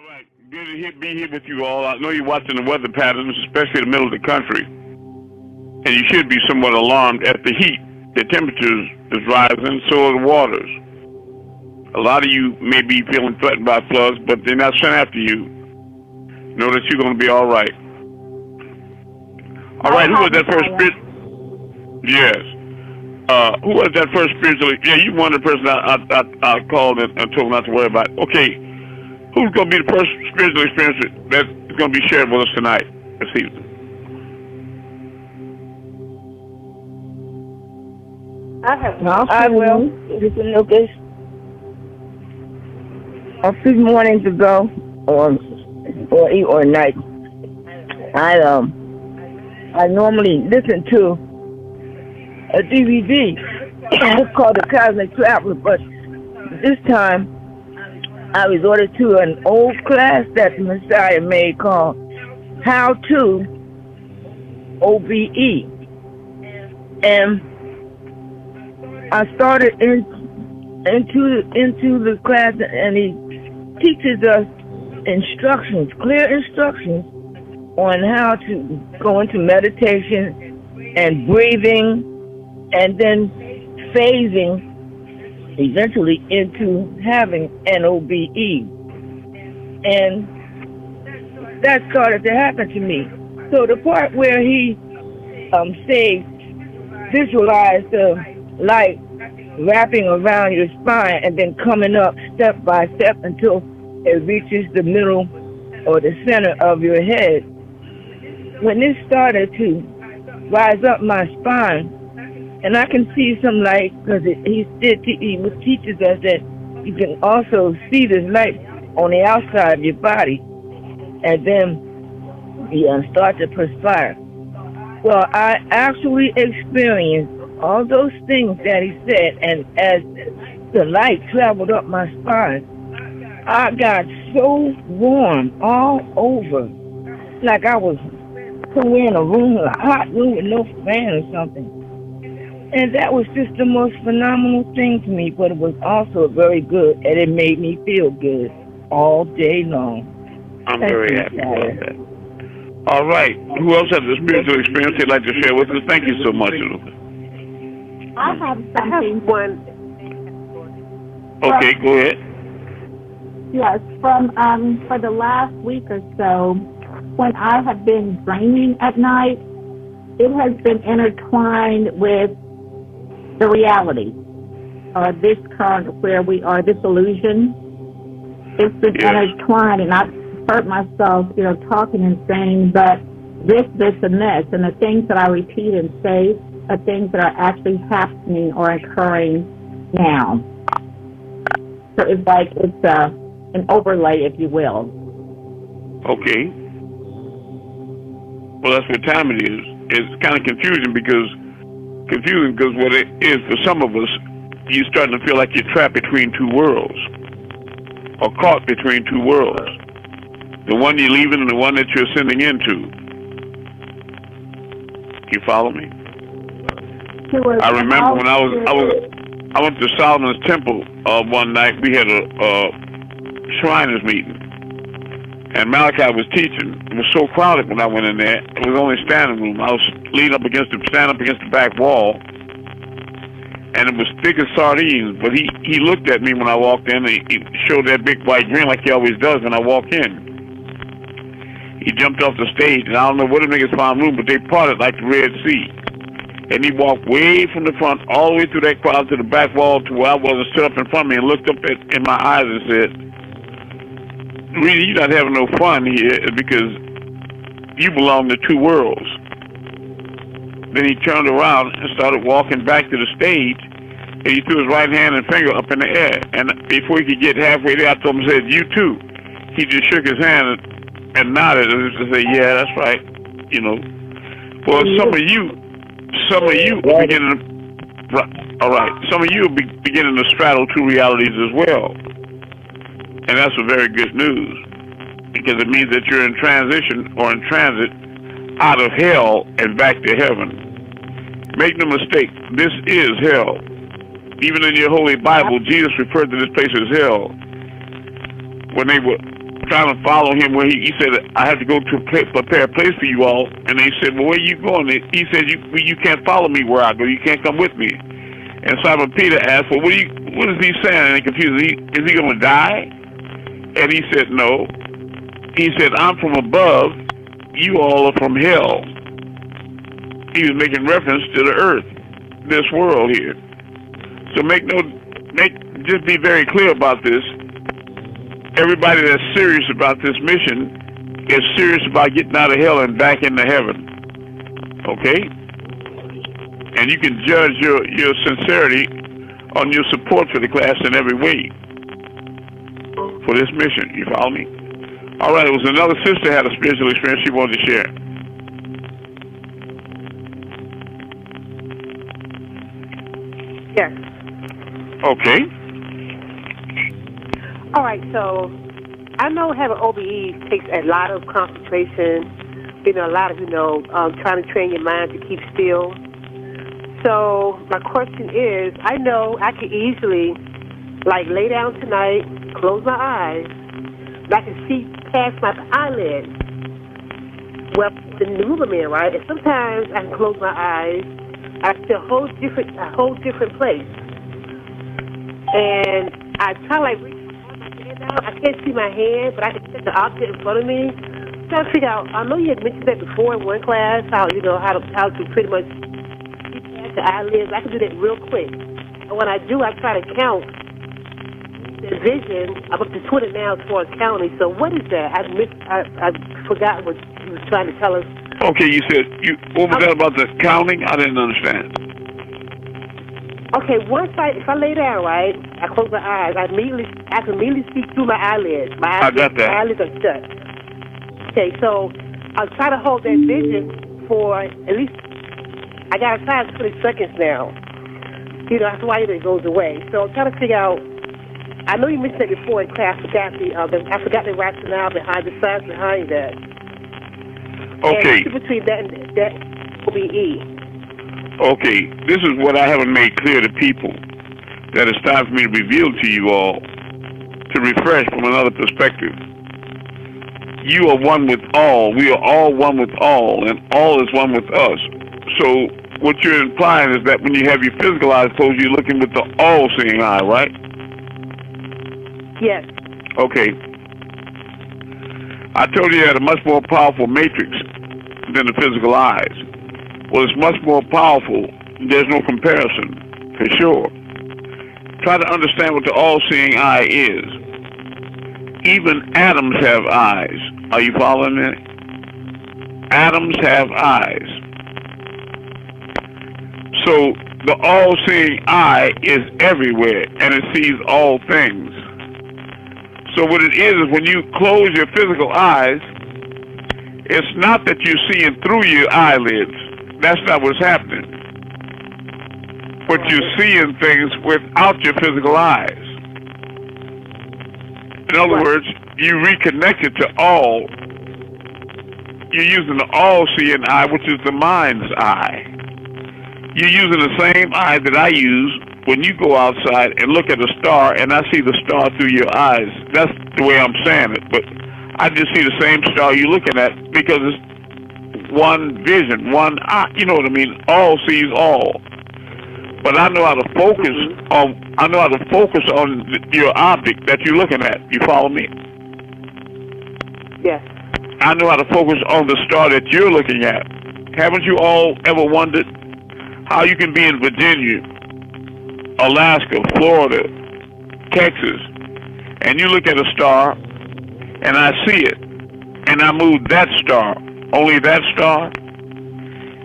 All right, good to be here with you all. I know you're watching the weather patterns, especially in the middle of the country, and you should be somewhat alarmed at the heat. The temperatures is rising, so are the waters. A lot of you may be feeling threatened by floods, but they're not sent after you. Know that you're going to be all right. All right, who was that first spirit? Yes. Who was that first spiritually? Yeah, you one of the person I called and told not to worry about. Okay, who's going to be the first spiritual experience that's going to be shared with us tonight, this evening? I will. Listen, Lucas. A few mornings ago, or night, I normally listen to a DVD called The Cosmic Traveler, but this time I resorted to an old class that the Messiah made called How to OBE, and I started into the class, and he teaches us instructions, clear instructions on how to go into meditation and breathing, and then phasing eventually into having an OBE. And that started to happen to me. So the part where he says, visualize the light wrapping around your spine and then coming up step by step until it reaches the middle or the center of your head. When this started to rise up my spine, and I can see some light, because he teaches us that you can also see this light on the outside of your body, and then you start to perspire. Well, I actually experienced all those things that he said, and as the light traveled up my spine, I got so warm all over, like I was somewhere in a hot room with no fan or something. And that was just the most phenomenal thing to me, but it was also very good, and it made me feel good all day long. I'm very happy about that. All right. Who else has a spiritual experience they'd like to share with us? Thank you so much. I have one. Okay, go ahead. Yes, for the last week or so, when I have been dreaming at night, it has been intertwined with the reality, this current where we are, this illusion. It's been intertwined, and I've hurt myself, talking and saying, but this, and this, and the things that I repeat and say are things that are actually happening or occurring now. So it's like it's an overlay, if you will. Okay. Well, that's what time it is. It's kind of confusing because what it is for some of us, you're starting to feel like you're trapped between two worlds, or caught between two worlds. The one you're leaving and the one that you're ascending into. You follow me? I remember when I went to Solomon's Temple one night. We had a Shriners meeting, and Malachi was teaching. It was so crowded when I went in there. It was only standing room. I was standing up against the back wall, and it was thick as sardines. But he looked at me when I walked in, and he showed that big white grin like he always does when I walk in. He jumped off the stage, and I don't know what the niggas found room, but they parted like the Red Sea. And he walked way from the front all the way through that crowd to the back wall to where I was, and stood up in front of me and looked up in my eyes and said, "Really, you're not having no fun here because you belong to two worlds." Then he turned around and started walking back to the stage, and he threw his right hand and finger up in the air. And before he could get halfway there, I told him, I said, "You too." He just shook his hand and nodded and just said, "Yeah, that's right." Well, some of you are beginning to, all right, some of you are beginning to straddle two realities as well. And that's a very good news, because it means that you're in transition or in transit out of hell and back to heaven. Make no mistake, this is hell. Even in your Holy Bible, Jesus referred to this place as hell when they were trying to follow him where he said, I have to go to prepare a place for you all. And they said, well, where are you going? He said, you can't follow me where I go. You can't come with me. And Simon Peter asked, well, what is he saying? And they confused. Is he going to die? And he said, no. He said, I'm from above. You all are from hell. He was making reference to the earth, this world here. So just be very clear about this. Everybody that's serious about this mission is serious about getting out of hell and back into heaven. Okay? And you can judge your sincerity on your support for the class in every way for this mission. You follow me? All right, it was another sister had a spiritual experience she wanted to share. Yes. Okay. All right, so I know having OBE takes a lot of concentration, a lot of, trying to train your mind to keep still. So my question is, I know I could easily, lay down tonight, close my eyes, and I can see past my eyelids. Well, the movement, right? And sometimes I can close my eyes, I see a whole different place. And I try to reach my hand out. I can't see my hand, but I can see the object in front of me. I'm trying to figure out, I know you had mentioned that before in one class, how to pretty much see past the eyelids. I can do that real quick. And when I do, I try to count the vision. I'm up to 20 now as far as counting. So what is that? I forgot what you was trying to tell us. Okay, you said, what was that about the counting? I didn't understand. Okay, if I lay down, right, I close my eyes, I can immediately see through my eyelids. I got that. My eyelids are shut. Okay, so I'll try to hold that vision for at least, I got to try 20 seconds now. That's why it goes away. So I'm trying to figure out, I know you mentioned that before in class, I forgot the rationale behind the science behind that. Okay. And between that and that OBE. Okay, this is what I haven't made clear to people, that it's time for me to reveal to you all, to refresh from another perspective. You are one with all. We are all one with all, and all is one with us. So what you're implying is that when you have your physical eyes closed, you're looking with the all-seeing eye, right? Yes. Okay. I told you had a much more powerful matrix than the physical eyes. Well, it's much more powerful. There's no comparison, for sure. Try to understand what the all-seeing eye is. Even atoms have eyes. Are you following me? Atoms have eyes. So the all-seeing eye is everywhere, and it sees all things. So what it is when you close your physical eyes, it's not that you're seeing through your eyelids. That's not what's happening. But you're seeing things without your physical eyes. In other words, you reconnected to all. You're using the all-seeing eye, which is the mind's eye. You're using the same eye that I use when you go outside and look at a star, and I see the star through your eyes. That's the way I'm saying it. But I just see the same star you're looking at because it's one vision, one eye. You know what I mean? All sees all. But I know how to focus on. I know how to focus on your object that you're looking at. You follow me? Yes. I know how to focus on the star that you're looking at. Haven't you all ever wondered how you can be in Virginia, Alaska, Florida, Texas, and you look at a star, and I see it, and I move that star, only that star,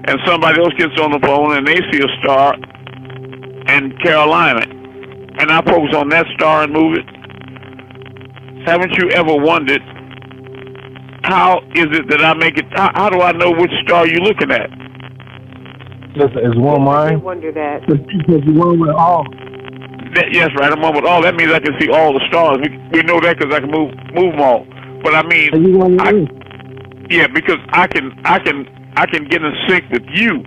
and somebody else gets on the phone and they see a star in Carolina, and I focus on that star and move it? Haven't you ever wondered, how is it that I make it, how do I know which star you're looking at? Is one mine? I wonder that. Because you're one with all. Yes, right. I'm one with all. That means I can see all the stars. We know that because I can move them all. But I mean, yeah, because I can get in sync with you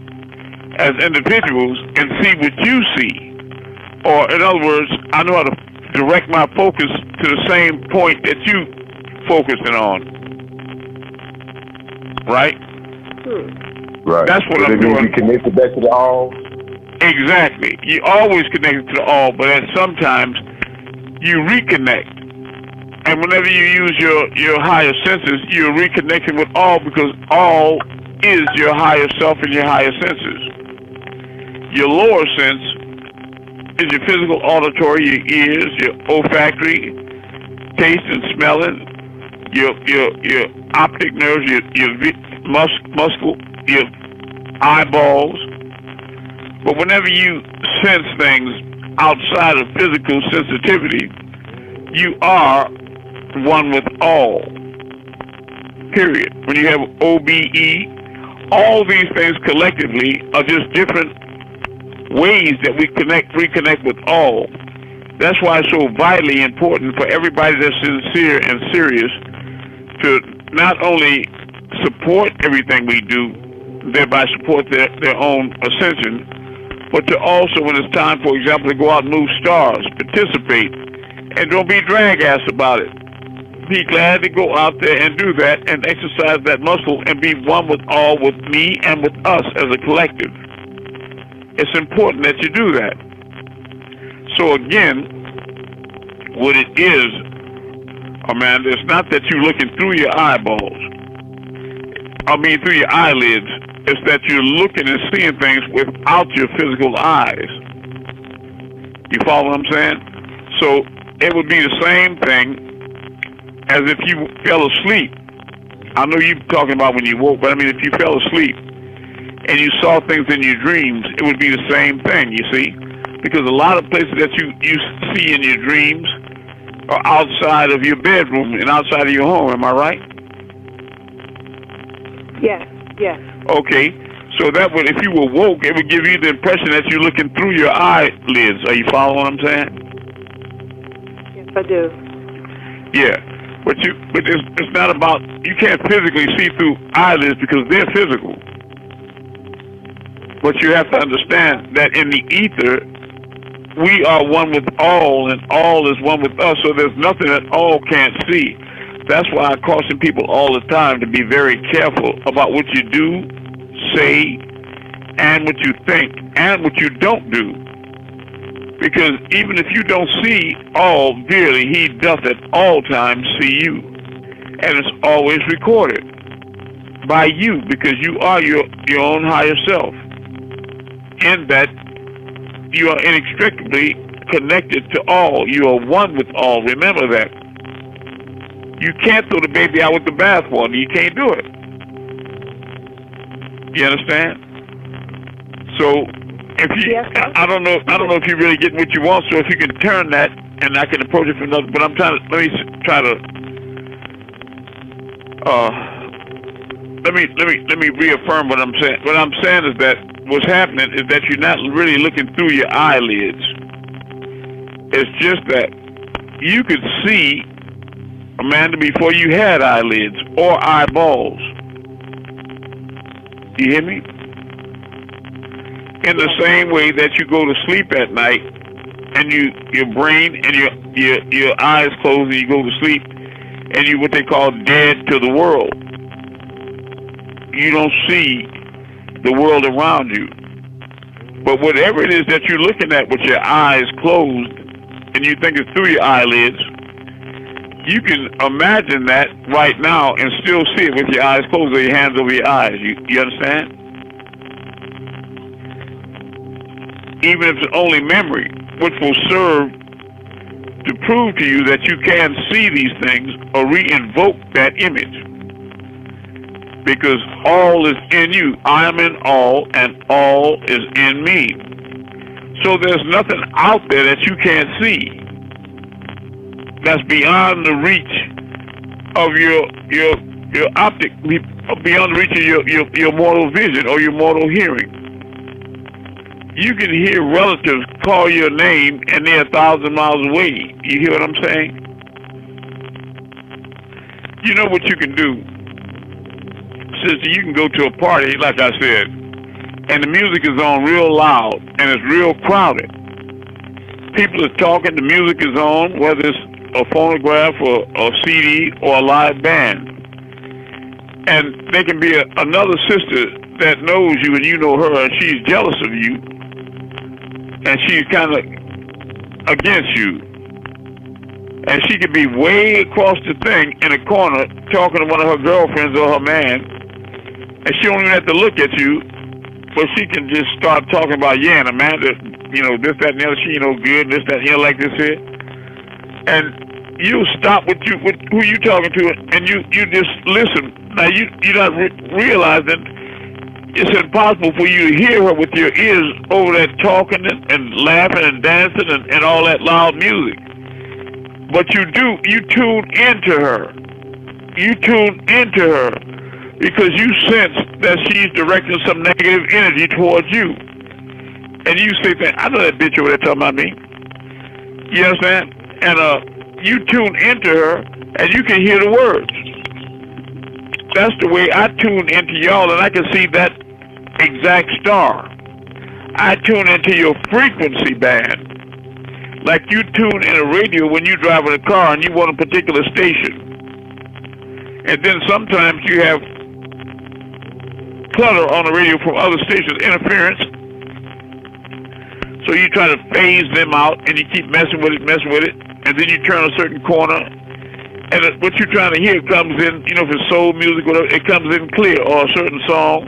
as individuals and see what you see. Or in other words, I know how to direct my focus to the same point that you focusing on? Right? Right. That's what I'm doing. You connected back to the all? Exactly. You always connected to the all, but then sometimes you reconnect. And whenever you use your higher senses, you're reconnecting with all, because all is your higher self and your higher senses. Your lower sense is your physical, auditory, your ears, your olfactory, taste and smelling, your optic nerves, your muscle, your eyeballs. But whenever you sense things outside of physical sensitivity, you are one with all. Period. When you have OBE, all these things collectively are just different ways that we reconnect with all. That's why it's so vitally important for everybody that's sincere and serious to not only support everything we do, thereby support their own ascension, but to also, when it's time, for example, to go out and move stars, participate, and don't be drag-ass about it. Be glad to go out there and do that and exercise that muscle and be one with all, with me and with us as a collective. It's important that you do that. So again, what it is, Amanda, it's not that you're looking through your eyeballs. Through your eyelids. It's that you're looking and seeing things without your physical eyes. You follow what I'm saying? So it would be the same thing as if you fell asleep. I know you're talking about when you woke, but if you fell asleep and you saw things in your dreams, it would be the same thing, you see? Because a lot of places that you see in your dreams are outside of your bedroom and outside of your home, am I right? Yes, yes. Okay, so that would, if you were woke, it would give you the impression that you're looking through your eyelids. Are you following what I'm saying? Yes, I do. Yeah, but it's not about, you can't physically see through eyelids because they're physical. But you have to understand that in the ether, we are one with all, and all is one with us, so there's nothing that all can't see. That's why I caution people all the time to be very careful about what you do, say, and what you think, and what you don't do. Because even if you don't see all, verily, he doth at all times see you. And it's always recorded by you, because you are your own higher self. In that, you are inextricably connected to all. You are one with all. Remember that. You can't throw the baby out with the bathwater. You can't do it. You understand? So, if you, I don't know if you really get what you want. So, if you can turn that, and I can approach it from another. But I'm trying to let me reaffirm what I'm saying. What I'm saying is that what's happening is that you're not really looking through your eyelids. It's just that you could see, Amanda, before you had eyelids or eyeballs. Do you hear me? In the same way that you go to sleep at night and your brain and your eyes close and you go to sleep and you what they call dead to the world. You don't see the world around you. But whatever it is that you're looking at with your eyes closed and you think it's through your eyelids, you can imagine that right now and still see it with your eyes closed or your hands over your eyes. You understand? Even if it's only memory, which will serve to prove to you that you can see these things or re-invoke that image. Because all is in you. I am in all, and all is in me. So there's nothing out there that you can't see. That's beyond the reach of your optic, beyond the reach of your mortal vision or your mortal hearing. You can hear relatives call your name and they're 1,000 miles away. You hear what I'm saying? You know what you can do? Sister, you can go to a party, like I said, and the music is on real loud and it's real crowded. People are talking, the music is on, whether it's a phonograph or a CD or a live band. And there can be another sister that knows you and you know her, and she's jealous of you, and she's kind of against you. And she could be way across the thing in a corner talking to one of her girlfriends or her man, and she don't even have to look at you, but she can just start talking about, yeah, and Amanda, you know, this, that, and the other, she ain't no good, this, that, you know, like this here. And you stop with who you talking to, and you just listen. Now, you're not realizing it's impossible for you to hear her with your ears over that talking and laughing and dancing and all that loud music. But you tune into her. You tune into her because you sense that she's directing some negative energy towards you. And you say, I know that bitch over there talking about me. You understand? And you tune into her and you can hear the words. That's the way I tune into y'all, and I can see that exact star. I tune into your frequency band. Like you tune in a radio when you drive in a car and you want a particular station. And then sometimes you have clutter on the radio from other stations, interference. So you try to phase them out and you keep messing with it, and then you turn a certain corner. And what you're trying to hear comes in, you know, if it's soul music, whatever, it comes in clear, or a certain song,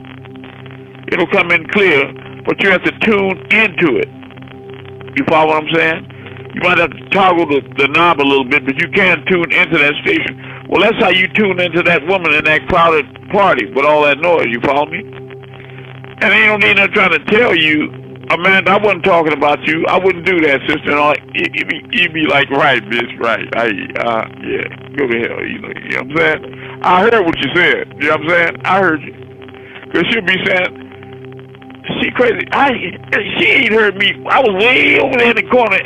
it'll come in clear, but you have to tune into it. You follow what I'm saying? You might have to toggle the knob a little bit, but you can tune into that station. Well, that's how you tune into that woman in that crowded party with all that noise, you follow me? And ain't no need of trying to tell you, Amanda, I wasn't talking about you. I wouldn't do that, sister. And all, you'd be like, right, bitch, right. Yeah, go to hell. You know what I'm saying? I heard what you said. You know what I'm saying? I heard you. Because she'll be saying, she crazy. She ain't heard me. I was way over there in the corner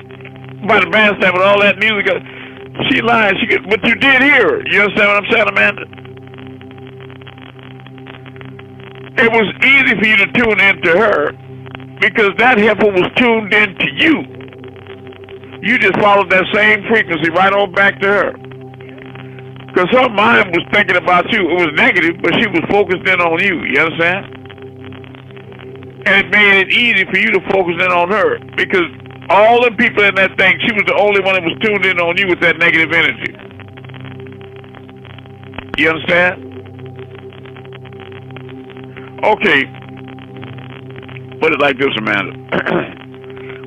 by the bandstand with all that music. She lying. But you did hear her. You understand what I'm saying, Amanda? It was easy for you to tune into her, because that heifer was tuned in to you. You just followed that same frequency right on back to her. Because her mind was thinking about you. It was negative, but she was focused in on you. You understand? And it made it easy for you to focus in on her. Because all the people in that thing, she was the only one that was tuned in on you with that negative energy. You understand? Okay. Put it like this, Amanda.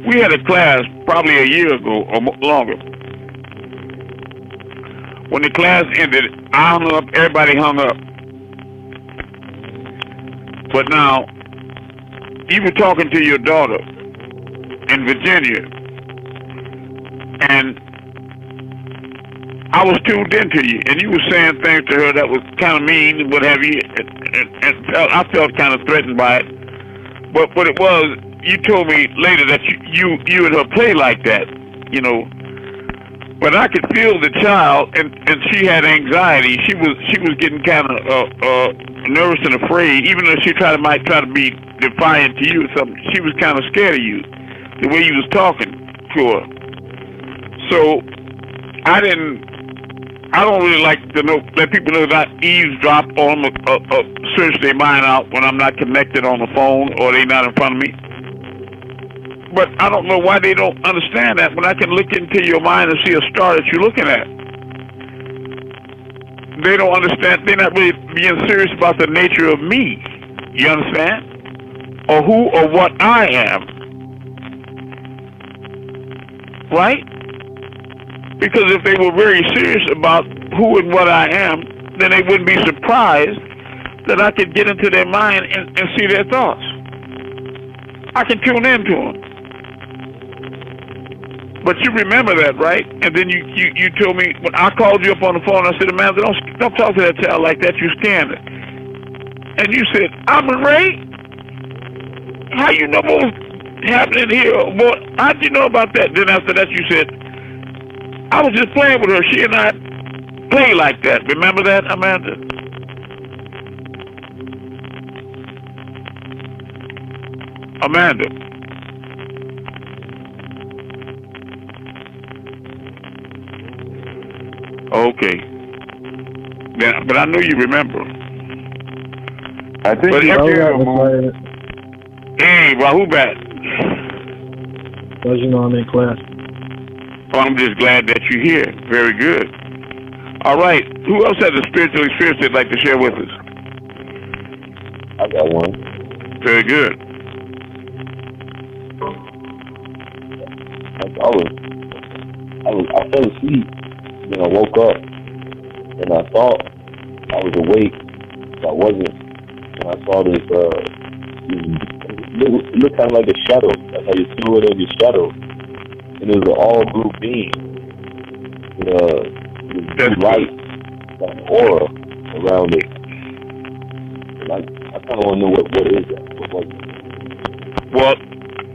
We had a class probably a year ago or longer. When the class ended, I hung up, everybody hung up. But now, you were talking to your daughter in Virginia, and I was tuned into you, and you were saying things to her that was kind of mean, what have you, and I felt kind of threatened by it. But what it was, you told me later that you and her play like that, you know. But I could feel the child, and she had anxiety. She was getting kind of nervous and afraid, even though she might try to be defiant to you or something. She was kind of scared of you, the way you was talking to her. So I don't really like to let people know that I eavesdrop on them, search their mind out when I'm not connected on the phone or they not in front of me. But I don't know why they don't understand that when I can look into your mind and see a star that you're looking at. They don't understand. They're not really being serious about the nature of me. You understand? Or who or what I am. Right? Because if they were very serious about who and what I am, then they wouldn't be surprised that I could get into their mind and see their thoughts. I can tune into them. But you remember that, right? And then you told me, when I called you up on the phone, I said, Amanda, don't talk to that child like that, you scared her. And you said, Amun-Rayay? How you know what was happening here? How did you know about that? Then after that you said, I was just playing with her. She and I play like that. Remember that, Amanda? Amanda. Okay. Then, but I know you remember. I think But you hey, Rahubat. As you know, I'm in class. Well, I'm just glad that you're here. Very good. All right. Who else has a spiritual experience they'd like to share with us? I got one. Very good. I fell asleep, then I woke up, and I thought I was awake, but I wasn't. And I saw this, it looked kind of like a shadow. That's how you feel it in your shadow. And it was an all-blue being with blue light, like an aura around it. And I kind of want to know what is that? What was it? Well,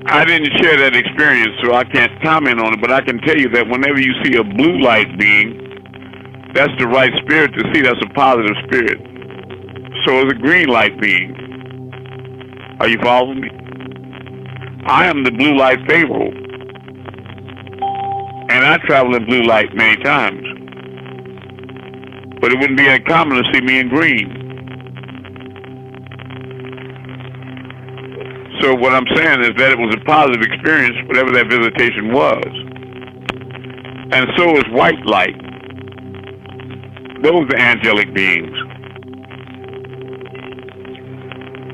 I didn't share that experience, so I can't comment on it, but I can tell you that whenever you see a blue light being, that's the right spirit to see. That's a positive spirit. So is a green light being. Are you following me? I am the blue light favorable. And I travel in blue light many times. But it wouldn't be uncommon to see me in green. So what I'm saying is that it was a positive experience, whatever that visitation was. And so is white light. Those are angelic beings.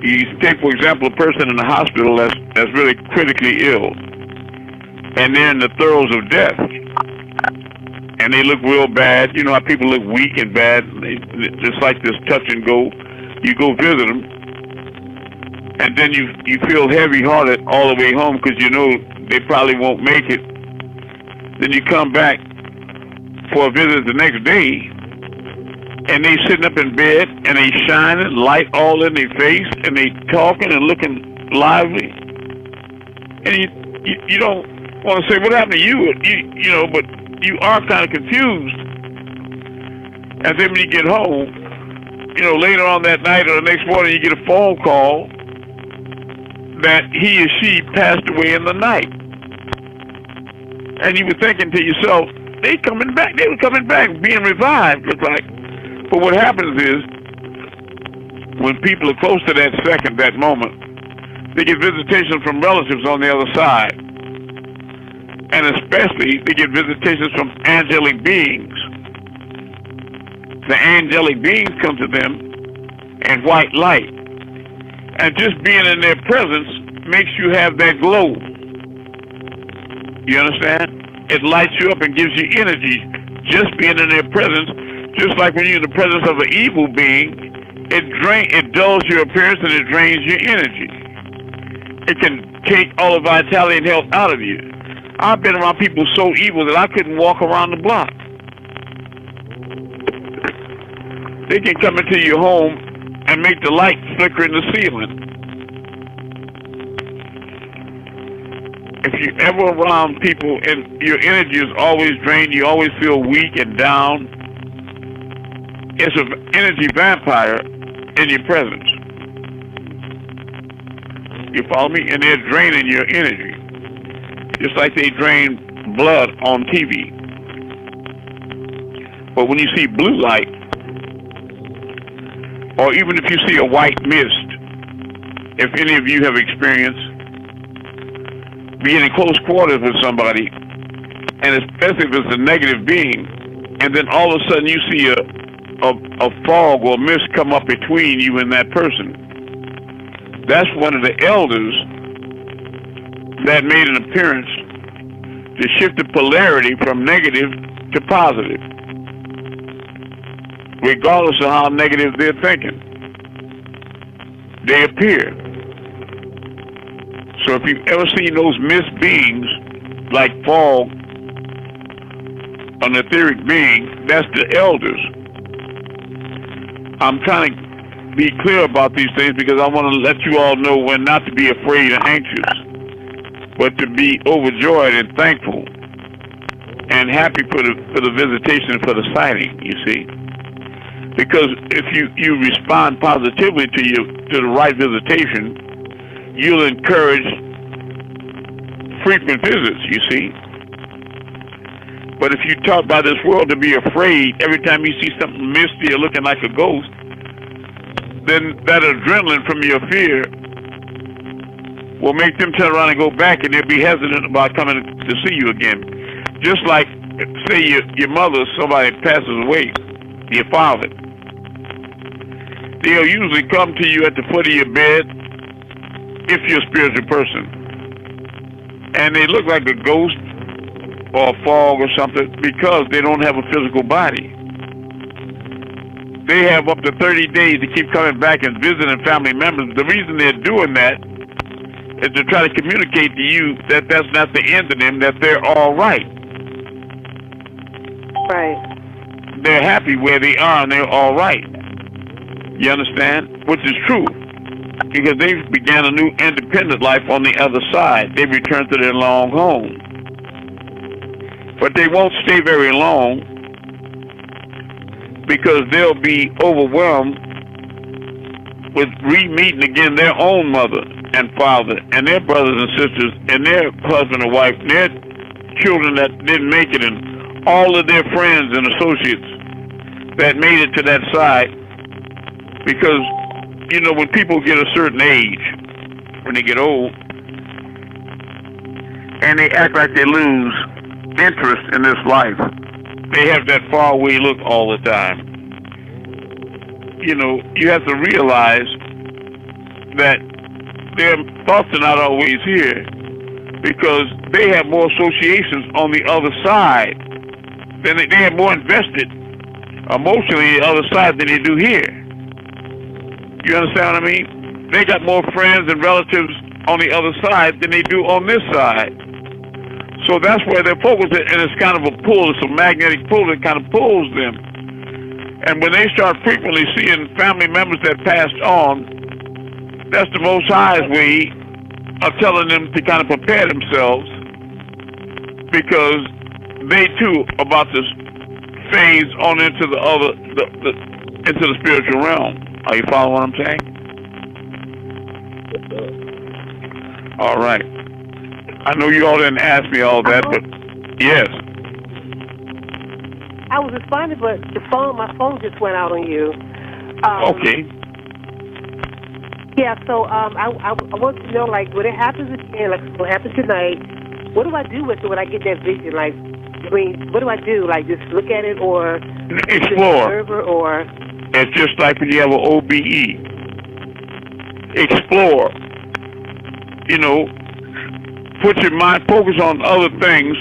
You take, for example, a person in the hospital that's really critically ill, and they're in the throes of death, and they look real bad. You know how people look weak and bad, just like this touch and go. You go visit them, and then you feel heavy-hearted all the way home because you know they probably won't make it. Then you come back for a visit the next day, and they sitting up in bed, and they shining, light all in their face, and they talking and looking lively. And you don't want to say, what happened to you? You know, but you are kind of confused. And then when you get home, you know, later on that night or the next morning, you get a phone call that he or she passed away in the night. And you were thinking to yourself, they coming back. They were coming back, being revived, look like. But what happens is, when people are close to that second, that moment, they get visitations from relatives on the other side. And especially, they get visitations from angelic beings. The angelic beings come to them in white light. And just being in their presence makes you have that glow. You understand? It lights you up and gives you energy just being in their presence. Just like when you're in the presence of an evil being, it dulls your appearance and it drains your energy. It can take all the vitality and health out of you. I've been around people so evil that I couldn't walk around the block. They can come into your home and make the light flicker in the ceiling. If you're ever around people and your energy is always drained, you always feel weak and down, it's an energy vampire in your presence. You follow me? And they're draining your energy. Just like they drain blood on TV. But when you see blue light, or even if you see a white mist, if any of you have experienced being in close quarters with somebody, and especially if it's a negative being, and then all of a sudden you see a fog or mist come up between you and that person. That's one of the elders that made an appearance to shift the polarity from negative to positive, regardless of how negative they're thinking. They appear. So if you've ever seen those mist beings, like fog, an etheric being, that's the elders. I'm trying to be clear about these things because I want to let you all know when not to be afraid and anxious, but to be overjoyed and thankful and happy for the visitation, for the sighting, you see. Because if you respond positively to the right visitation, you'll encourage frequent visits, you see. But if you taught by this world to be afraid every time you see something misty or looking like a ghost, then that adrenaline from your fear will make them turn around and go back, and they'll be hesitant about coming to see you again. Just like, say your mother, somebody passes away, your father. They'll usually come to you at the foot of your bed if you're a spiritual person. And they look like a ghost or a fog or something because they don't have a physical body. They have up to 30 days to keep coming back and visiting family members. The reason they're doing that is to try to communicate to you that that's not the end of them, that they're all right. Right. They're happy where they are and they're all right. You understand? Which is true. Because they began a new independent life on the other side. They returned to their long home. But they won't stay very long because they'll be overwhelmed with re-meeting again their own mother and father and their brothers and sisters and their husband and wife and their children that didn't make it and all of their friends and associates that made it to that side. Because, you know, when people get a certain age, when they get old, and they act like they lose interest in this life, they have that faraway look all the time. You know, you have to realize that their thoughts are not always here because they have more associations on the other side. They have more invested emotionally on the other side than they do here. You understand what I mean? They got more friends and relatives on the other side than they do on this side. So that's where they're focused, and it's kind of a pull. It's a magnetic pull that kind of pulls them. And when they start frequently seeing family members that passed on, that's the Most High's way of telling them to kind of prepare themselves because they too are about to phase on into the other, into the spiritual realm. Are you following what I'm saying? All right. I know you all didn't ask me all that, but yes. I was responding, but my phone just went out on you. Okay. Yeah, so I want to know, like, when it happens again, like what happened tonight, what do I do with it when I get that vision? Like, I mean, what do I do? Like, just look at it or explore? Or it's just like when you have an OBE. Explore. You know, put your mind, focus on other things.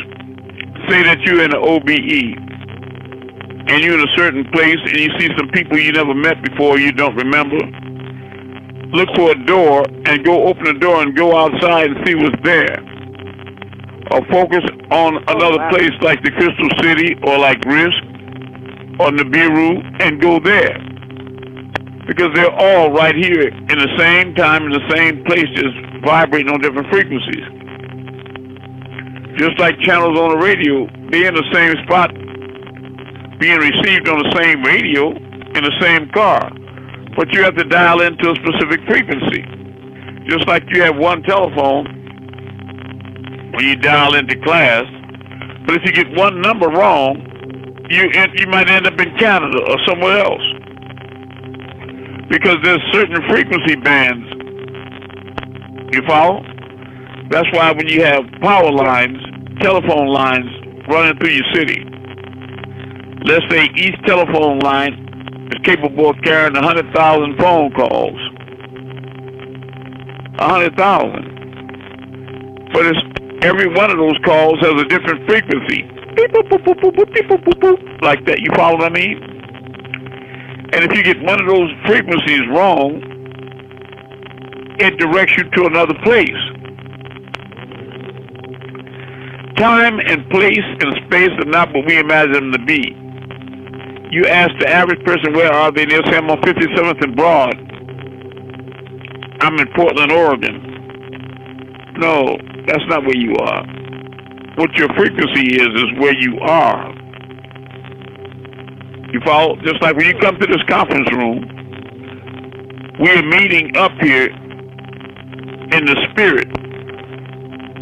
Say that you're in an OBE and you're in a certain place and you see some people you never met before you don't remember. Look for a door and go open the door and go outside and see what's there. Or focus on another place like the Crystal City or like Risk or Nibiru and go there. Because they're all right here in the same time, in the same place, just vibrating on different frequencies. Just like channels on the radio, they're in the same spot, being received on the same radio, in the same car. But you have to dial into a specific frequency. Just like you have one telephone when you dial into class, but if you get one number wrong, you might end up in Canada or somewhere else. Because there's certain frequency bands. You follow? That's why when you have power lines, telephone lines running through your city, let's say each telephone line is capable of carrying 100,000 phone calls. 100,000. But it's every one of those calls has a different frequency. Beep, boop, boop, boop, boop, boop, beep, boop, boop, boop, like that. You follow what I mean? And if you get one of those frequencies wrong, it directs you to another place. Time and place and space are not what we imagine them to be. You ask the average person, where are they? They'll say, I'm on 57th and Broad. I'm in Portland, Oregon. No, that's not where you are. What your frequency is where you are. You follow? Just like when you come to this conference room, we're meeting up here in the spirit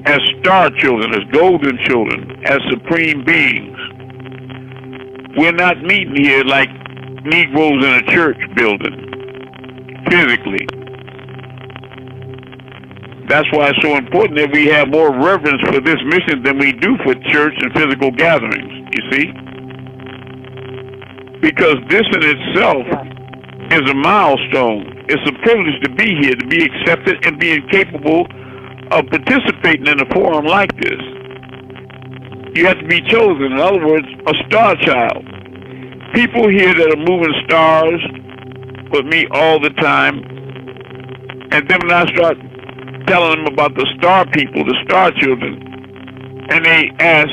as star children, as golden children, as supreme beings. We're not meeting here like Negroes in a church building, physically. That's why it's so important that we have more reverence for this mission than we do for church and physical gatherings, you see? Because this in itself is a milestone. It's a privilege to be here, to be accepted, and being capable of participating in a forum like this. You have to be chosen. In other words, a star child. People here that are moving stars with me all the time, and then when I start telling them about the star people, the star children, and they ask,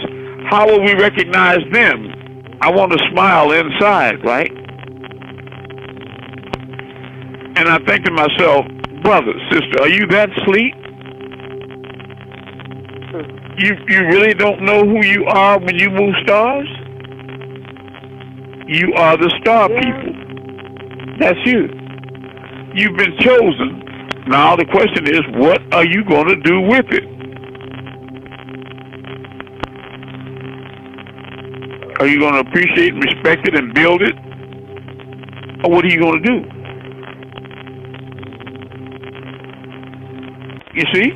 how will we recognize them? I want to smile inside, right? And I think to myself, brother, sister, are you that sleep? You really don't know who you are when you move stars? You are the star people. That's you. You've been chosen. Now the question is, what are you going to do with it? Are you going to appreciate and respect it and build it? Or what are you going to do? You see?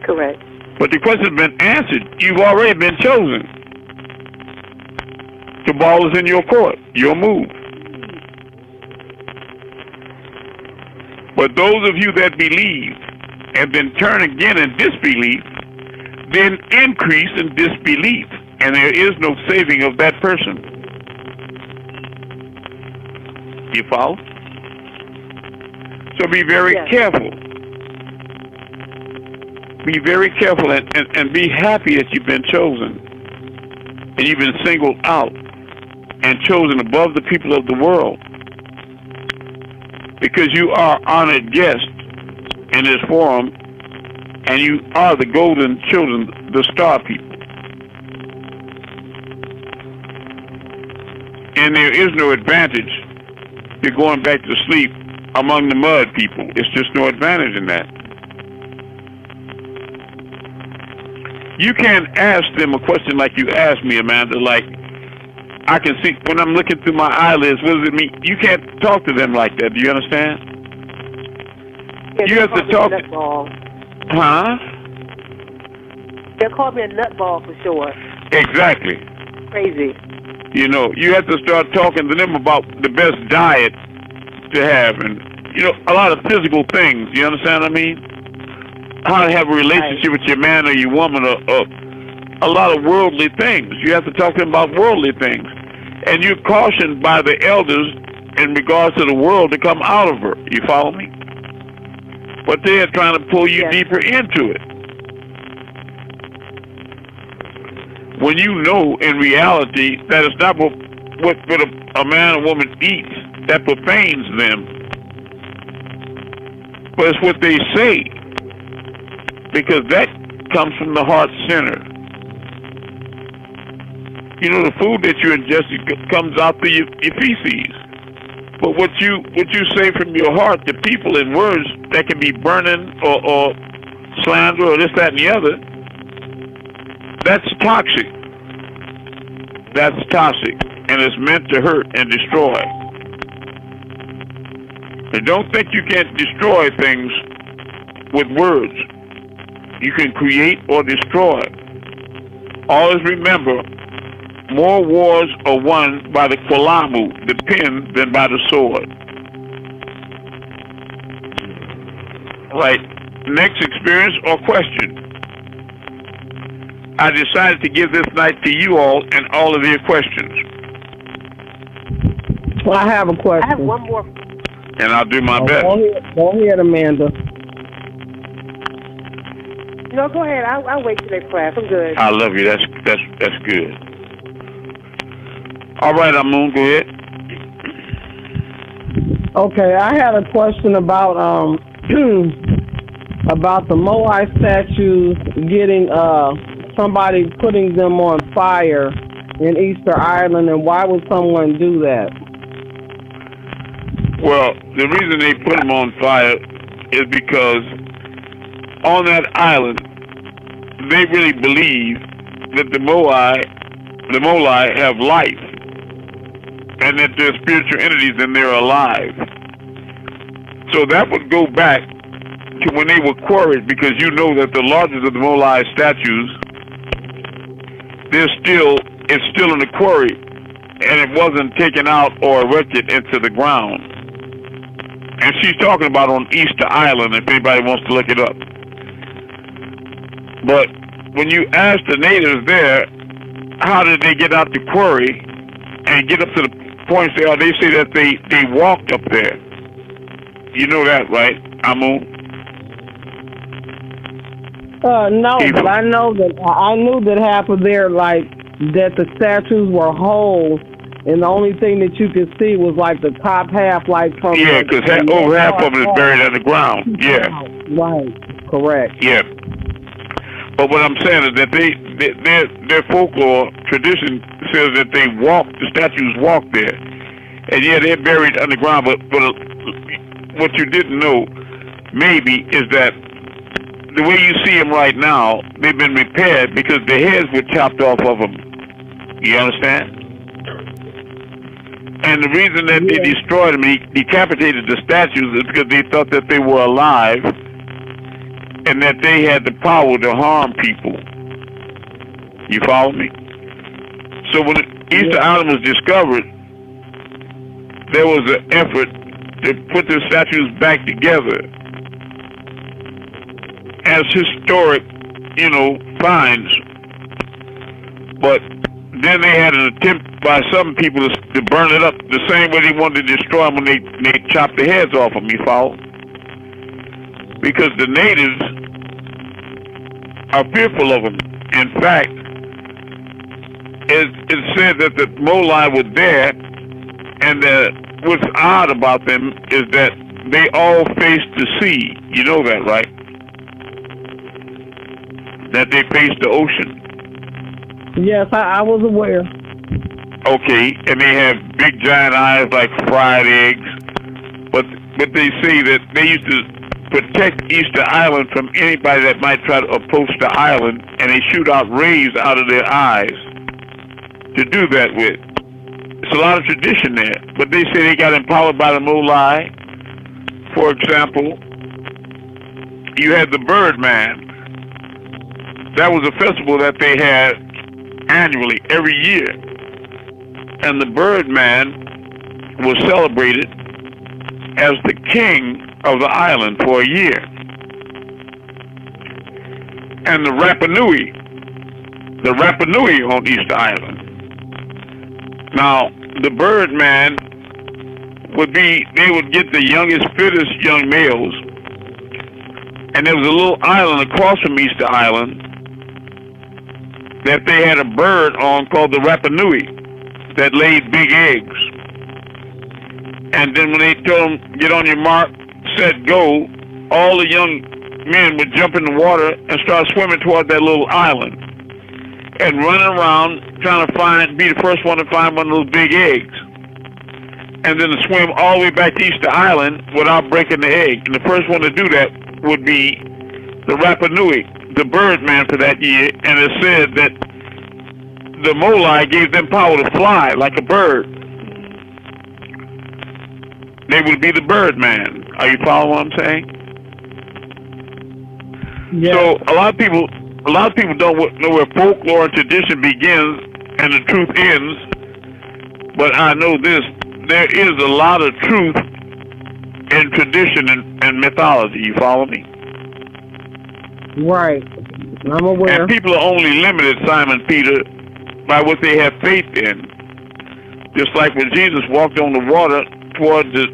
Correct. But the question's been answered. You've already been chosen. The ball is in your court, your move. But those of you that believe and then turn again in disbelief, then increase in disbelief, and there is no saving of that person. You follow? So be very careful. Be very careful and be happy that you've been chosen. And you've been singled out and chosen above the people of the world. Because you are honored guests in this forum, and you are the golden children, the star people. And there is no advantage to going back to sleep among the mud people. It's just no advantage in that. You can't ask them a question like you asked me, Amanda, like, I can see, when I'm looking through my eyelids, what does it mean? You can't talk to them like that. Do you understand? Yeah, you have to talk. Huh? They'll call me a nutball for sure. Exactly. Crazy. You know, you have to start talking to them about the best diet to have and, you know, a lot of physical things. You understand what I mean? How to have a relationship with your man or your woman, or a lot of worldly things. You have to talk to them about worldly things. And you're cautioned by the elders in regards to the world to come out of her. You follow me? But they're trying to pull you deeper into it. When you know in reality that it's not what a man or woman eats that profanes them, but it's what they say. Because that comes from the heart center. You know, the food that you ingest comes out through your feces. But what you say from your heart to people in words that can be burning or slander or this, that, and the other, that's toxic. That's toxic. And it's meant to hurt and destroy. And don't think you can't destroy things with words. You can create or destroy. Always remember, more wars are won by the kwalamu, the pen, than by the sword. Right. Next experience or question. I decided to give this night to you all and all of your questions. Well, I have a question. I have one more. And I'll do my best. Go ahead, Amanda. No, go ahead. I'll wait till next class. I'm good. I love you. That's good. All right, Amun, go ahead. Okay, I had a question about about the Moai statues getting somebody putting them on fire in Easter Island, and why would someone do that? Well, the reason they put them on fire is because on that island, they really believe that the Moai have life. and that they're spiritual entities and they're alive. So that would go back to when they were quarried, because you know that the largest of the Molai statues, it's still in the quarry, and it wasn't taken out or erected into the ground. And she's talking about on Easter Island, if anybody wants to look it up. But when you ask the natives there, how did they get out the quarry and get up to the point there, they say that they walked up there. You know that, right, Amun? No, but I knew that half of their, like, that the statues were whole, and the only thing that you could see was like the top half, like from because over half of it is buried underground. Yeah, right, correct. Yeah, but what I'm saying is that their folklore tradition says that the statues walk there, and yeah, they're buried underground. But what you didn't know, maybe, is that the way you see them right now, they've been repaired because the heads were chopped off of them. You understand? And the reason that they destroyed them, decapitated the statues, is because they thought that they were alive and that they had the power to harm people. You follow me? So when Easter Island was discovered, there was an effort to put the statues back together as historic, finds. But then they had an attempt by some people to burn it up the same way they wanted to destroy them when they chopped the heads off them, you follow? Because the natives are fearful of them. In fact, it's said that the Molai were there, and what's odd about them is that they all face the sea. You know that, right? That they face the ocean. Yes, I was aware. Okay, and they have big giant eyes like fried eggs. But they say that they used to protect Easter Island from anybody that might try to approach the island, and they shoot out rays out of their eyes to do that with. It's a lot of tradition there, but they say they got empowered by the Molai. For example, you had the Birdman. That was a festival that they had annually, every year. And the Birdman was celebrated as the king of the island for a year. And the Rapa Nui on Easter Island. Now, the Birdman they would get the youngest, fittest young males. And there was a little island across from Easter Island that they had a bird on called the Rapa Nui that laid big eggs. And then when they told them, get on your mark, set, go, all the young men would jump in the water and start swimming toward that little island and run around trying to be the first one to find one of those big eggs. And then to swim all the way back to Easter Island without breaking the egg. And the first one to do that would be the Rapa Nui, the Birdman for that year. And it said that the Molai gave them power to fly like a bird. They would be the Birdman. Are you following what I'm saying? Yeah. So a lot of people don't know where folklore and tradition begins and the truth ends. But I know this: there is a lot of truth in tradition and mythology. You follow me? Right. I'm aware. And people are only limited, Simon Peter, by what they have faith in. Just like when Jesus walked on the water toward the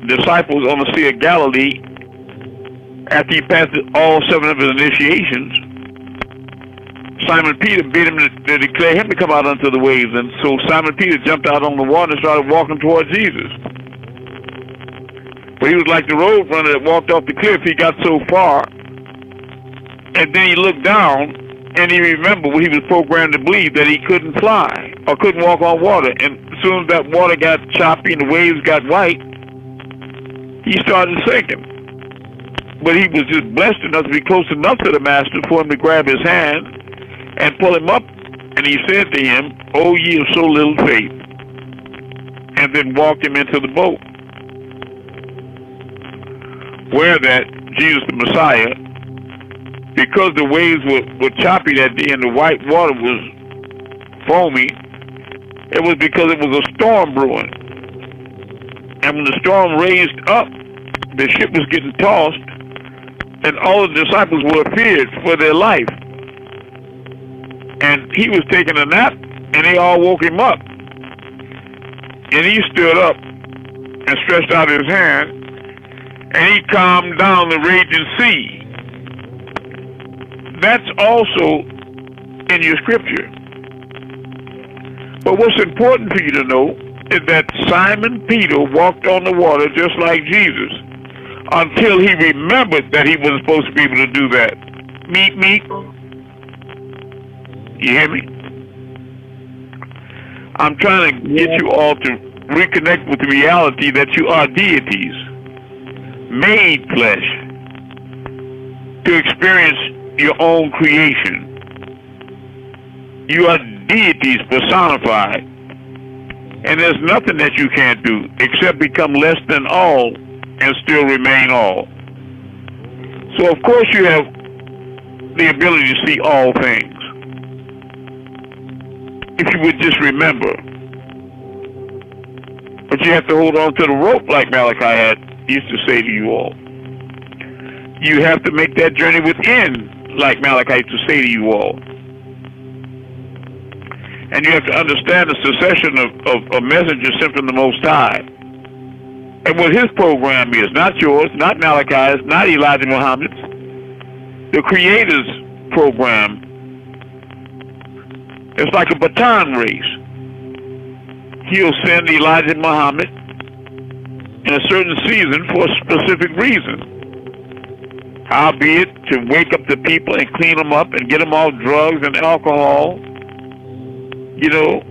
disciples on the Sea of Galilee, after he passed all 7 of his initiations, Simon Peter bid him to declare him to come out unto the waves. And so Simon Peter jumped out on the water and started walking toward Jesus. But he was like the road runner that walked off the cliff. He got so far, and then he looked down, and he remembered what he was programmed to believe, that he couldn't fly or couldn't walk on water. And as soon as that water got choppy and the waves got white, he started sinking. But he was just blessed enough to be close enough to the master for him to grab his hand and pull him up. And he said to him, "O ye of so little faith." and then walked him into the boat. Where that Jesus the Messiah, because the waves were choppy that day and the white water was foamy, it was because it was a storm brewing. And when the storm raised up, the ship was getting tossed, and all the disciples were feared for their life. And he was taking a nap, and they all woke him up. And he stood up and stretched out his hand, and he calmed down the raging sea. That's also in your scripture. But what's important for you to know is that Simon Peter walked on the water just like Jesus until he remembered that he wasn't supposed to be able to do that. Meek. You hear me? I'm trying to get you all to reconnect with the reality that you are deities, made flesh, to experience your own creation. You are deities personified, and there's nothing that you can't do except become less than all and still remain all. So of course you have the ability to see all things. If you would just remember. But you have to hold on to the rope like Malachi used to say to you all. You have to make that journey within like Malachi used to say to you all. And you have to understand the succession of messengers sent from the Most High. And what his program is, not yours, not Malachi's, not Elijah Muhammad's, the Creator's program. It's like a baton race. He'll send Elijah Muhammad in a certain season for a specific reason. Howbeit, to wake up the people and clean them up and get them off drugs and alcohol, you know,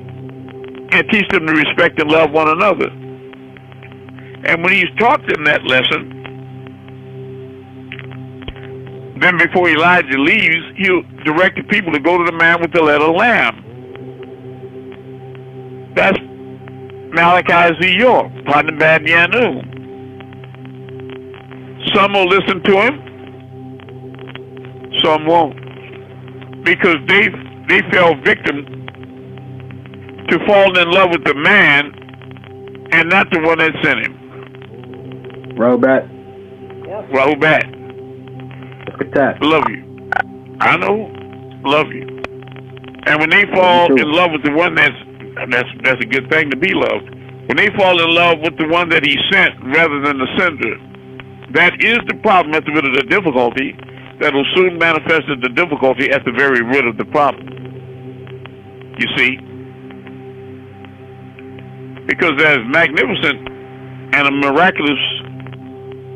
and teach them to respect and love one another. And when he's taught them that lesson, then before Elijah leaves, he'll direct the people to go to the man with the letter lamb. That's Malachi Z. York, Panabad Yanu. Some will listen to him, some won't. Because they fell victim to falling in love with the man and not the one that sent him. Robat. Yep. Robat. Look at that. Love you. I know. Love you. And when they fall in love with the one that's a good thing to be loved. When they fall in love with the one that he sent rather than the sender, that is the problem at the root of the difficulty that will soon manifest as the difficulty at the very root of the problem. You see? Because as magnificent and a miraculous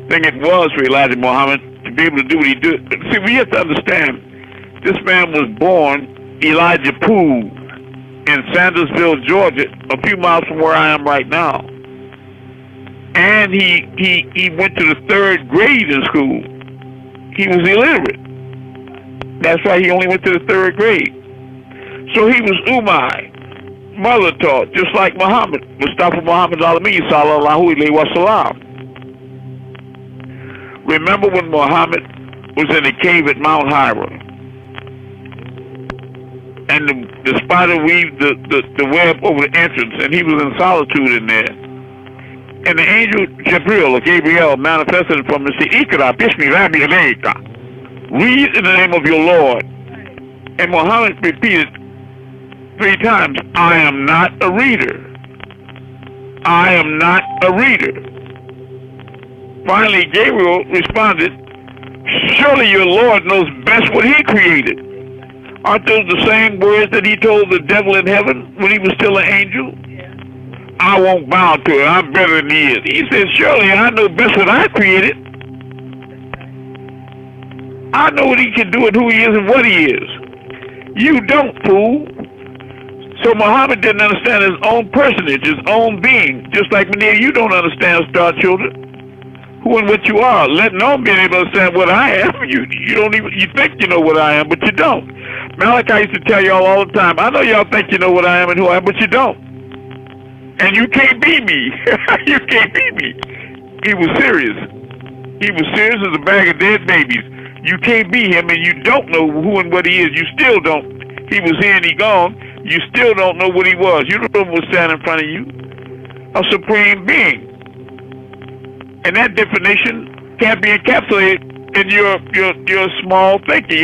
thing it was for Elijah Muhammad to be able to do what he did. See, we have to understand, this man was born Elijah Poole in Sandersville, Georgia, a few miles from where I am right now. And he went to the 3rd grade in school. He was illiterate. That's why he only went to the 3rd grade. So he was Ummah, mother taught, just like Muhammad, Mustafa Muhammad Al-Amin, sallallahu alayhi wa sallam. Remember when Muhammad was in a cave at Mount Hira, and the spider weaved the web over the entrance, and he was in solitude in there. And the angel Jibril, or Gabriel, manifested from him and said, Ikra, Bismi Rabbi Alayka. Read in the name of your Lord. And Muhammad repeated 3 times, I am not a reader. I am not a reader. Finally, Gabriel responded, surely your Lord knows best what he created. Aren't those the same words that he told the devil in heaven when he was still an angel? I won't bow to it. I'm better than he is. He said, surely I know best what I created. I know what he can do and who he is and what he is. You don't, fool. So Muhammad didn't understand his own personage, his own being, just like many of you don't understand, star children, who and what you are, letting alone being able to understand what I am. You don't even, you think you know what I am, but you don't. Malachi used to tell y'all all the time, I know y'all think you know what I am and who I am, but you don't. And you can't beat me. You can't beat me. He was serious. He was serious as a bag of dead babies. You can't beat him, and you don't know who and what he is. You still don't. He was here and he gone. You still don't know what he was. You don't know what was standing in front of you. A supreme being. And that definition can't be encapsulated in your small thinking.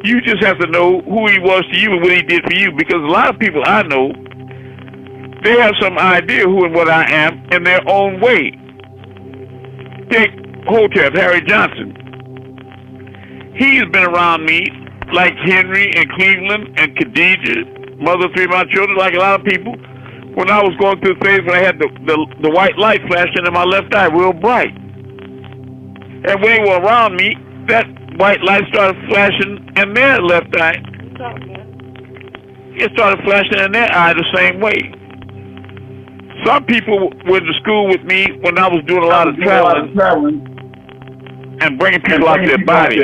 You just have to know who he was to you and what he did for you, because a lot of people I know, they have some idea who and what I am in their own way. Take Hotep, Harry Johnson. He's been around me like Henry and Cleveland and Khadijah, mother of three of my children, like a lot of people. When I was going through things when I had the white light flashing in my left eye real bright. And when they were around me, that white light started flashing in their left eye. It started flashing in their eye the same way. Some people went to school with me when I was doing a lot of traveling and bringing people out their body.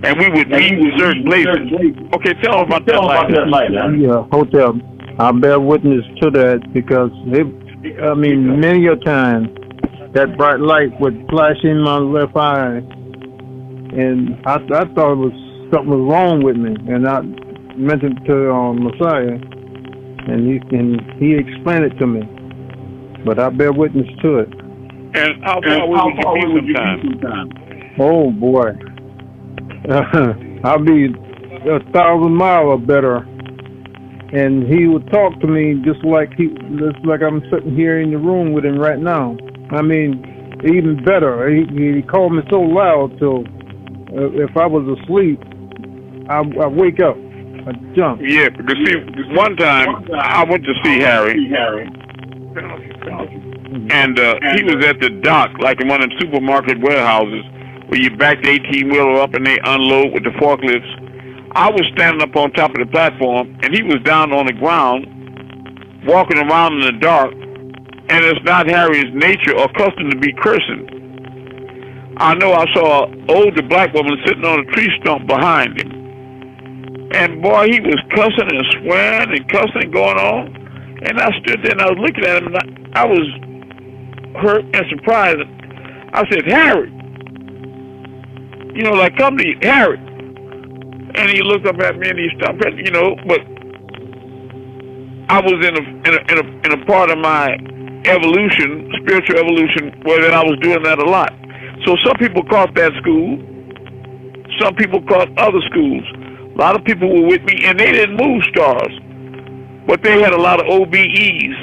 And we would meet in certain places. Okay, tell them about that light. Yeah, Hotel. I bear witness to that because many a time that bright light would flash in my left eye, and I thought it was something was wrong with me, and I mentioned it to Messiah, and he explained it to me. But I bear witness to it. And how far would you be sometime? Oh boy, I'll be 1,000 miles or better. And he would talk to me just like I'm sitting here in the room with him right now. I mean, even better. He called me so loud till if I was asleep, I wake up, I jump. Yeah, because see, one time I went to see Harry, and he was at the dock, like in one of them supermarket warehouses, where you back the 18-wheeler up and they unload with the forklifts. I was standing up on top of the platform, and he was down on the ground, walking around in the dark, and it's not Harry's nature or custom to be cursing. I know I saw an older black woman sitting on a tree stump behind him. And boy, he was cussing and swearing and cussing going on. And I stood there and I was looking at him, and I was hurt and surprised. I said, Harry, come to you, Harry. And he looked up at me and he stopped, but I was in a part of my evolution, spiritual evolution, where I was doing that a lot. So some people caught that school, some people caught other schools. A lot of people were with me and they didn't move stars, but they had a lot of OBEs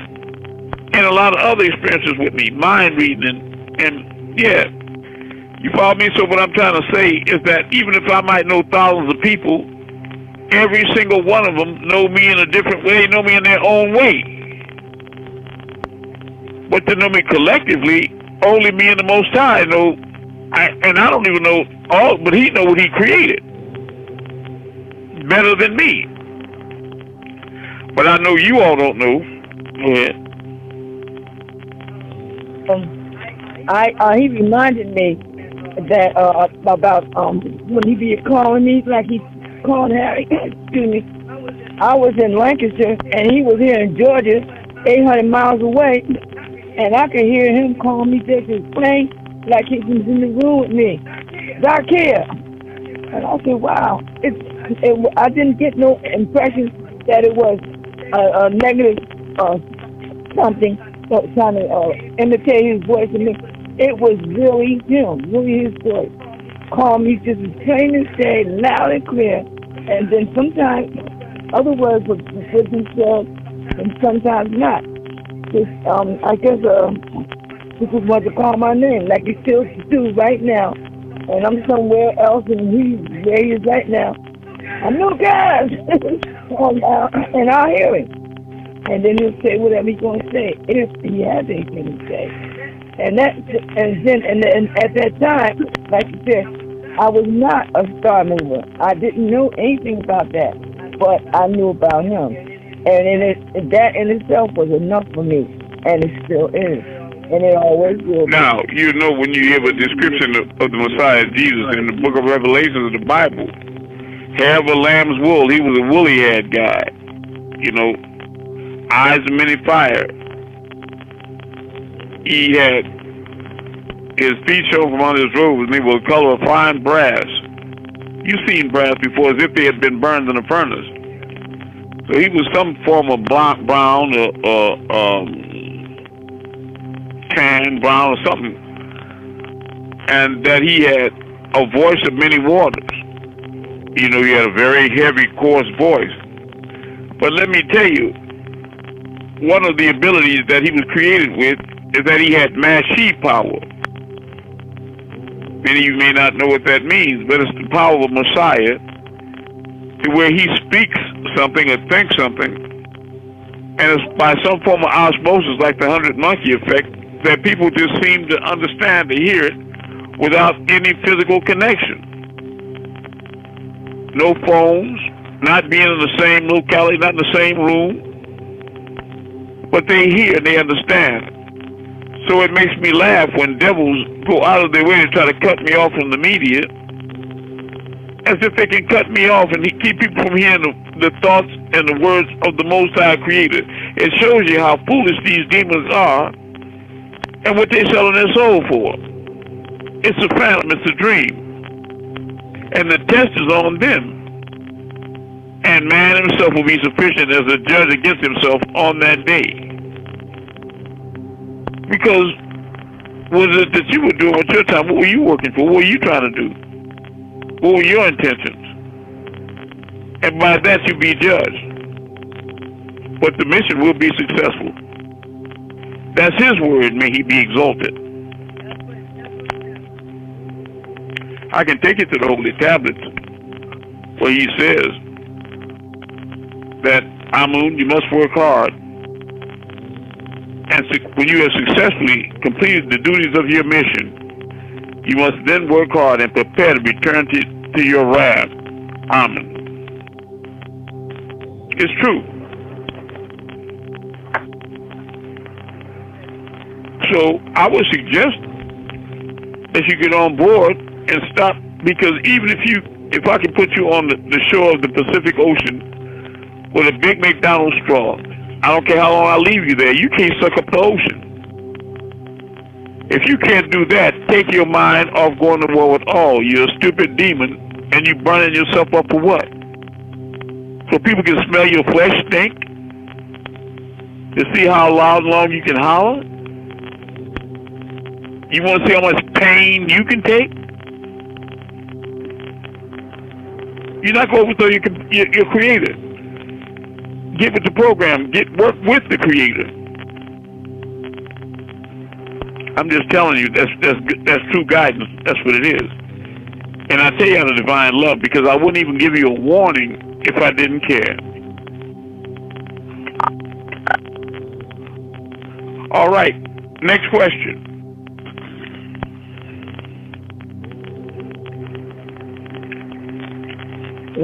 and a lot of other experiences with me, mind reading and yeah. You follow me? So what I'm trying to say is that even if I might know thousands of people, every single one of them know me in a different way, know me in their own way. But to know me collectively, only me and the Most High know, and I don't even know all, but he know what he created better than me. But I know you all don't know. Go ahead. He reminded me that about when he be calling me like he called Harry. Excuse me. I was in Lancaster and he was here in Georgia, 800 miles away, and I could hear him call me just as plain like he was in the room with me. Doc here. And I said, wow. I didn't get no impression that it was a negative something trying to imitate his voice in me. It was really him, really his voice. Call me just as plain as day, loud and clear. And then sometimes other words would be said and sometimes not. Just, I guess he just wanted to call my name like he still do right now. And I'm somewhere else and he's where he is right now. I know guys. And I'll hear him. And then he'll say whatever he's going to say, if he has anything to say. And at that time, like you said, I was not a star mover. I didn't know anything about that, but I knew about him, and that in itself was enough for me, and it still is, and it always will be. Now when you hear a description of the Messiah Jesus in the Book of Revelations of the Bible, hair of a lamb's wool. He was a woolly-haired guy. eyes of many fire. He had his feet shown from under his robes, and they were the color of fine brass. You've seen brass before, as if they had been burned in a furnace. So he was some form of brown or tan, brown or something. And that he had a voice of many waters. You know, he had a very heavy, coarse voice. But let me tell you, one of the abilities that he was created with is that he had Mashi power. Many of you may not know what that means, but it's the power of Messiah, to where he speaks something or thinks something, and it's by some form of osmosis, like the 100 monkey effect, that people just seem to understand, to hear it, without any physical connection. No phones, not being in the same locality, not in the same room, but they hear and they understand. So it makes me laugh when devils go out of their way to try to cut me off from the media, as if they can cut me off and keep people from hearing the thoughts and the words of the Most High Creator. It shows you how foolish these demons are and what they're selling their soul for. It's a phantom, it's a dream. And the test is on them. And man himself will be sufficient as a judge against himself on that day. Because what is it that you were doing with your time? What were you working for? What were you trying to do? What were your intentions? And by that you'll be judged. But the mission will be successful. That's his word, may he be exalted. I can take you to the Holy Tablets where he says that, Amun, you must work hard. And when you have successfully completed the duties of your mission, you must then work hard and prepare to return to your wrath. Amen. It's true. So I would suggest that you get on board and stop, because even if I can put you on the shore of the Pacific Ocean with a big McDonald's straw, I don't care how long I leave you there, you can't suck up the ocean. If you can't do that, take your mind off going to war with all. You're a stupid demon, and you burning yourself up for what? So people can smell your flesh stink? To see how loud and long you can holler? You want to see how much pain you can take? You're not going to overthrow your creator. Get with the program. Work with the creator. I'm just telling you, that's true guidance. That's what it is. And I tell you out of divine love, because I wouldn't even give you a warning if I didn't care. All right. Next question.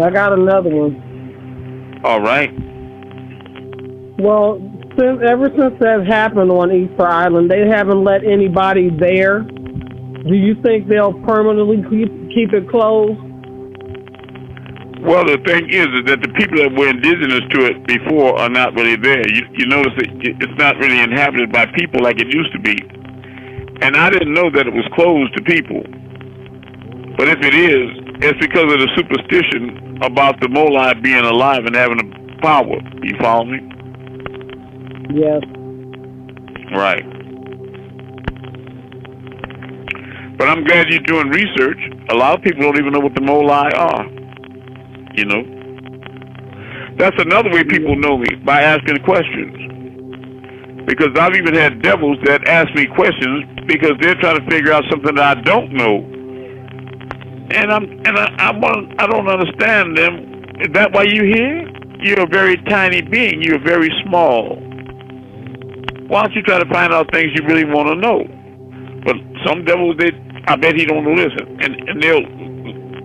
I got another one. All right. Well, ever since that happened on Easter Island, they haven't let anybody there. Do you think they'll permanently keep it closed? Well, the thing is that the people that were indigenous to it before are not really there. You notice that it's not really inhabited by people like it used to be. And I didn't know that it was closed to people. But if it is, it's because of the superstition about the Molai being alive and having a power. You follow me? Yes. Right. But I'm glad you're doing research. A lot of people don't even know what the Molai are. You know? That's another way people know me, by asking questions. Because I've even had devils that ask me questions because they're trying to figure out something that I don't know. And I don't understand them. Is that why you're here? You're a very tiny being. You're very small. Why don't you try to find out things you really want to know? But some devils, I bet he don't know this, and they'll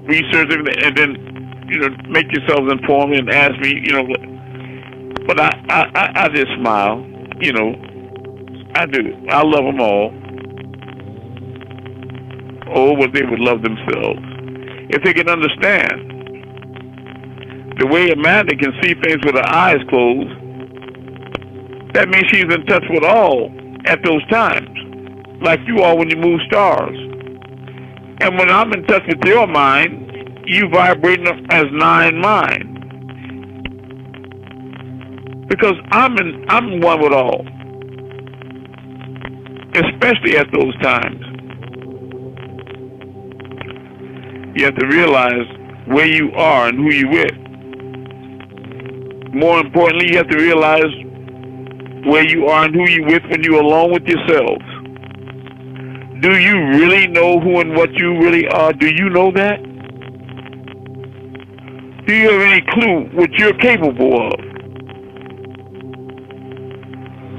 research it and then, make yourselves informed and ask me, But I just smile, I do. I love them all. Oh, but they would love themselves if they can understand the way a man that can see things with their eyes closed That means she's in touch with all at those times, like you are when you move stars. And when I'm in touch with your mind, you vibrating as 9 mind. Because I'm one with all, especially at those times. You have to realize where you are and who you're with. More importantly, you have to realize where you are and who you're with when you're alone with yourselves. Do you really know who and what you really are? Do you know that? Do you have any clue what you're capable of?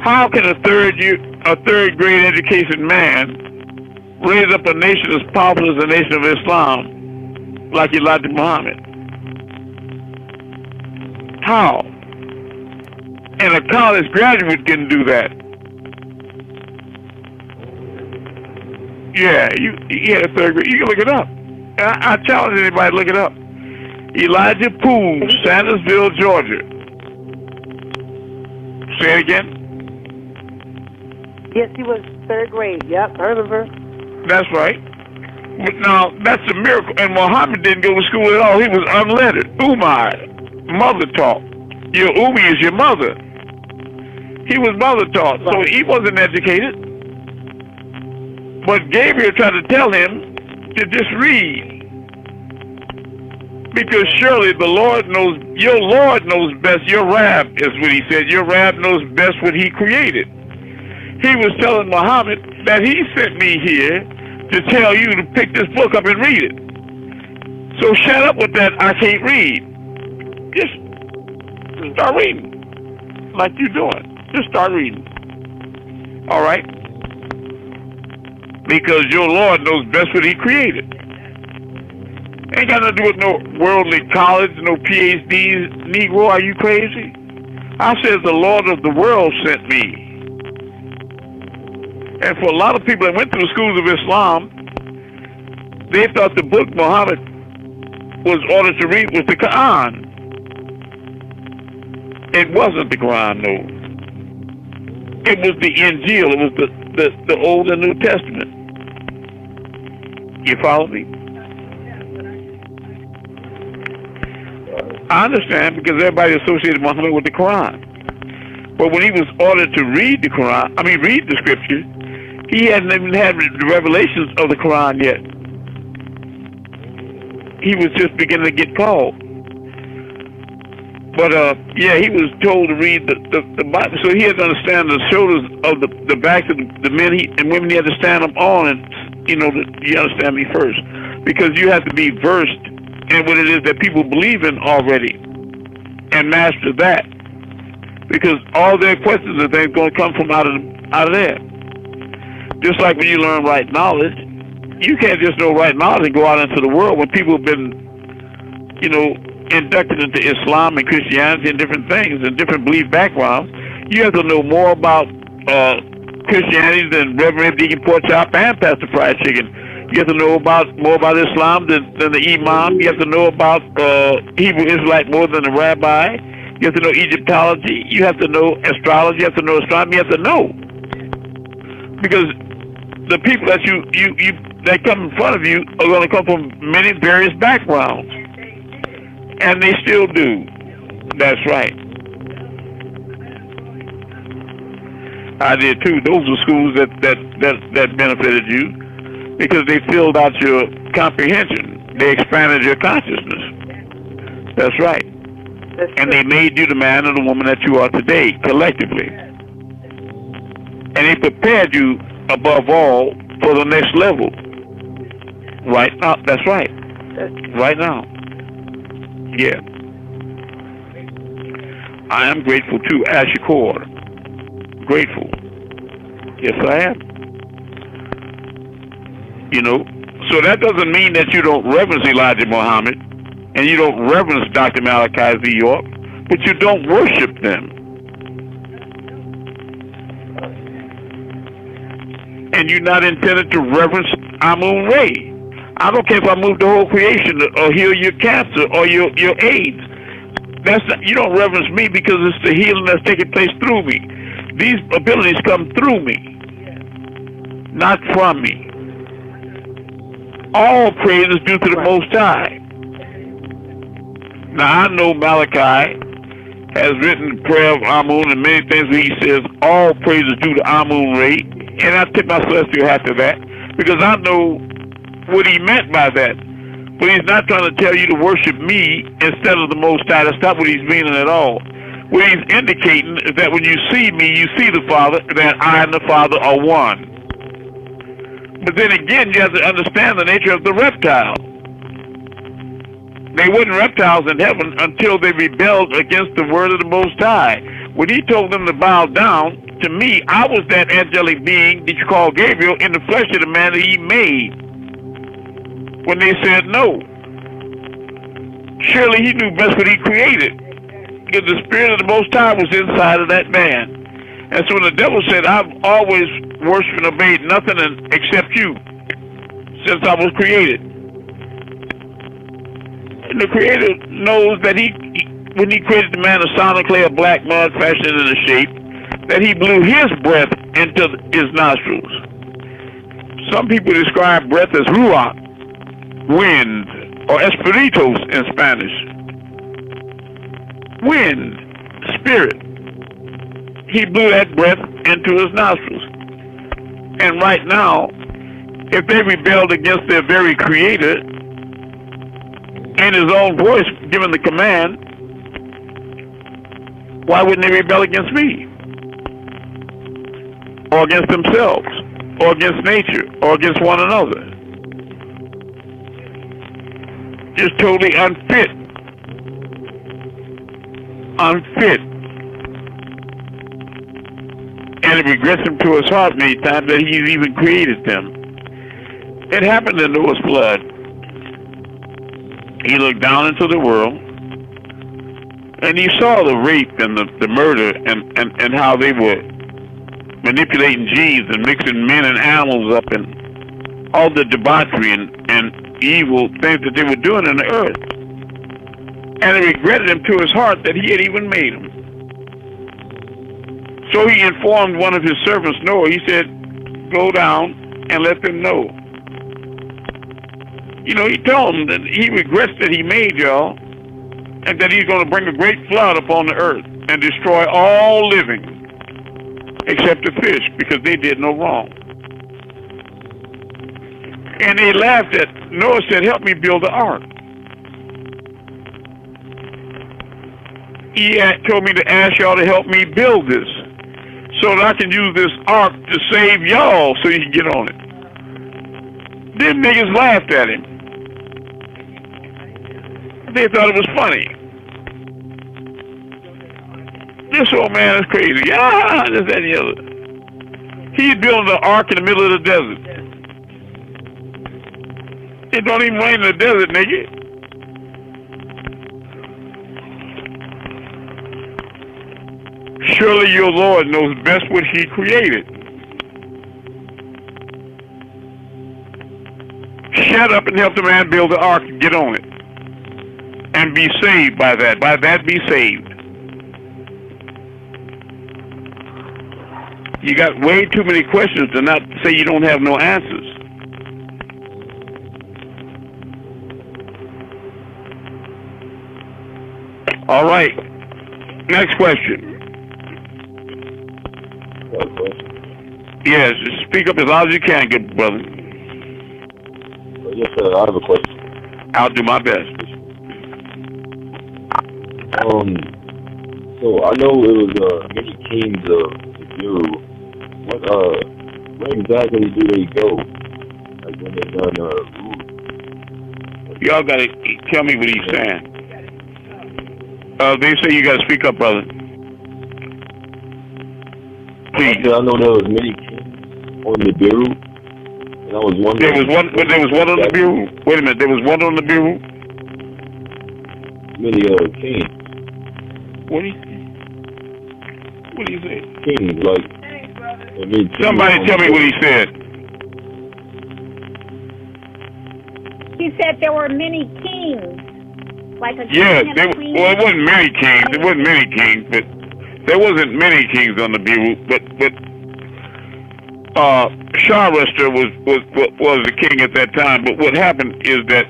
How can a third grade educated man raise up a nation as powerful as the nation of Islam like Elijah Muhammad? How? And a college graduate can do that. Yeah, he had a third grade. You can look it up. I challenge anybody to look it up. Elijah Poole, Sandersville, Georgia. Say it again. Yes, he was 3rd grade. Yep, I remember. That's right. But now, that's a miracle. And Muhammad didn't go to school at all. He was unlettered. Umar, mother taught. Your Umi is your mother. He was mother taught, so he wasn't educated. But Gabriel tried to tell him to just read. Because surely the Lord knows, your Lord knows best. Your Rab is what he said. Your Rab knows best what he created. He was telling Muhammad that he sent me here to tell you to pick this book up and read it. So shut up with that, I can't read. Just start reading. Like you're doing. Just start reading. All right? Because your Lord knows best what he created. Ain't got nothing to do with no worldly college, no PhDs. Negro, are you crazy? I said the Lord of the world sent me. And for a lot of people that went to the schools of Islam, they thought the book Muhammad was ordered to read was the Quran. It wasn't the Quran, no. It was the Injil. It was the Old and New Testament. You follow me? I understand, because everybody associated Muhammad with the Quran. But when he was ordered to read the Quran, read the scripture, he hadn't even had the revelations of the Quran yet. He was just beginning to get called. But, he was told to read the Bible. So he had to understand the shoulders of the backs of the men and women he had to stand up on. And, you understand me first. Because you have to be versed in what it is that people believe in already. And master that. Because all their questions and things going to come from out of there. Just like when you learn right knowledge, you can't just know right knowledge and go out into the world when people have been, inducted into Islam and Christianity and different things and different belief backgrounds. You have to know more about Christianity than Reverend Deacon Porkchop and Pastor Fried Chicken. You have to know more about Islam than the Imam. You have to know about Hebrew Israelite more than the rabbi. You have to know Egyptology. You have to know astrology. You have to know astronomy. You have to know. Because the people that that come in front of you are going to come from many various backgrounds. And they still do. That's right. I did too. Those were schools that benefited you because they filled out your comprehension. They expanded your consciousness. That's right. And they made you the man or the woman that you are today, collectively. And they prepared you, above all, for the next level. Right now. That's right. Right now. Yeah. I am grateful too, Ashikor. Grateful. Yes, I am. So that doesn't mean that you don't reverence Elijah Muhammad and you don't reverence Dr. Malachi Z. York, but you don't worship them. And you're not intended to reverence Amun-Rayay. I don't care if I move the whole creation or heal your cancer or your AIDS. You don't reverence me because it's the healing that's taking place through me. These abilities come through me, not from me. All praise is due to the Most High. Now, I know Malachi has written the prayer of Amun and many things where he says all praise is due to Amun-Rayay, and I tip my celestial hat to that because I know what he meant by that. But he's not trying to tell you to worship me instead of the Most High. That's not what he's meaning at all. What he's indicating is that when you see me, you see the Father, that I and the Father are one. But then again, you have to understand the nature of the reptile. They weren't reptiles in heaven until they rebelled against the word of the Most High. When he told them to bow down, to me, I was that angelic being that you call Gabriel in the flesh of the man that he made. When they said no, surely he knew best what he created, because the spirit of the Most High was inside of that man. And so when the devil said, I've always worshipped and obeyed nothing except you since I was created. And the Creator knows that when he created the man of solid clay of black mud fashioned in a shape, that he blew his breath into his nostrils. Some people describe breath as ruach, wind, or espiritus in Spanish. Wind, spirit. He blew that breath into his nostrils. And right now, if they rebelled against their very Creator, in his own voice giving the command, why wouldn't they rebel against me? Or against themselves? Or against nature? Or against one another? Just totally unfit. Unfit. And it regrets him to his heart many times that he's even created them. It happened in Noah's flood. He looked down into the world, and he saw the rape and the murder and how they were manipulating genes and mixing men and animals up and all the debauchery and evil things that they were doing on the earth. And it regretted him to his heart that he had even made them. So he informed one of his servants, Noah. He said, go down and let them know. You know, he told them that he regrets that he made y'all and that he's going to bring a great flood upon the earth and destroy all living except the fish because they did no wrong. And they laughed at Noah, said, help me build the ark. He told me to ask y'all to help me build this so that I can use this ark to save y'all so you can get on it. Them niggas laughed at him. They thought it was funny. This old man is crazy. Ah, this, that, and the other. He's building an ark in the middle of the desert. It don't even rain in the desert, nigga. Surely your Lord knows best what he created. Shut up and help the man build the ark and get on it. And be saved by that. By that, be saved. You got way too many questions to not say you don't have no answers. All right. Next question. Yes, speak up as loud as you can, good brother. Yes, sir. I have a question. I'll do my best. So I know it was many kings of the Bureau. Where exactly do they go? Like when they're done rule? Y'all gotta tell me what he's saying. They say you gotta speak up, brother. Please. I know there was many kings on the Bureau, and I was wondering. There was one on the Bureau. Wait a minute, there was one on the Bureau. Many kings. What do you say? Kings, like. Somebody tell me what he said. He said there were many kings. Like a yeah, king and a queen. Well, it wasn't many kings. It wasn't many kings, but there wasn't many kings on the Biru, but Sharrester was the king at that time. But what happened is that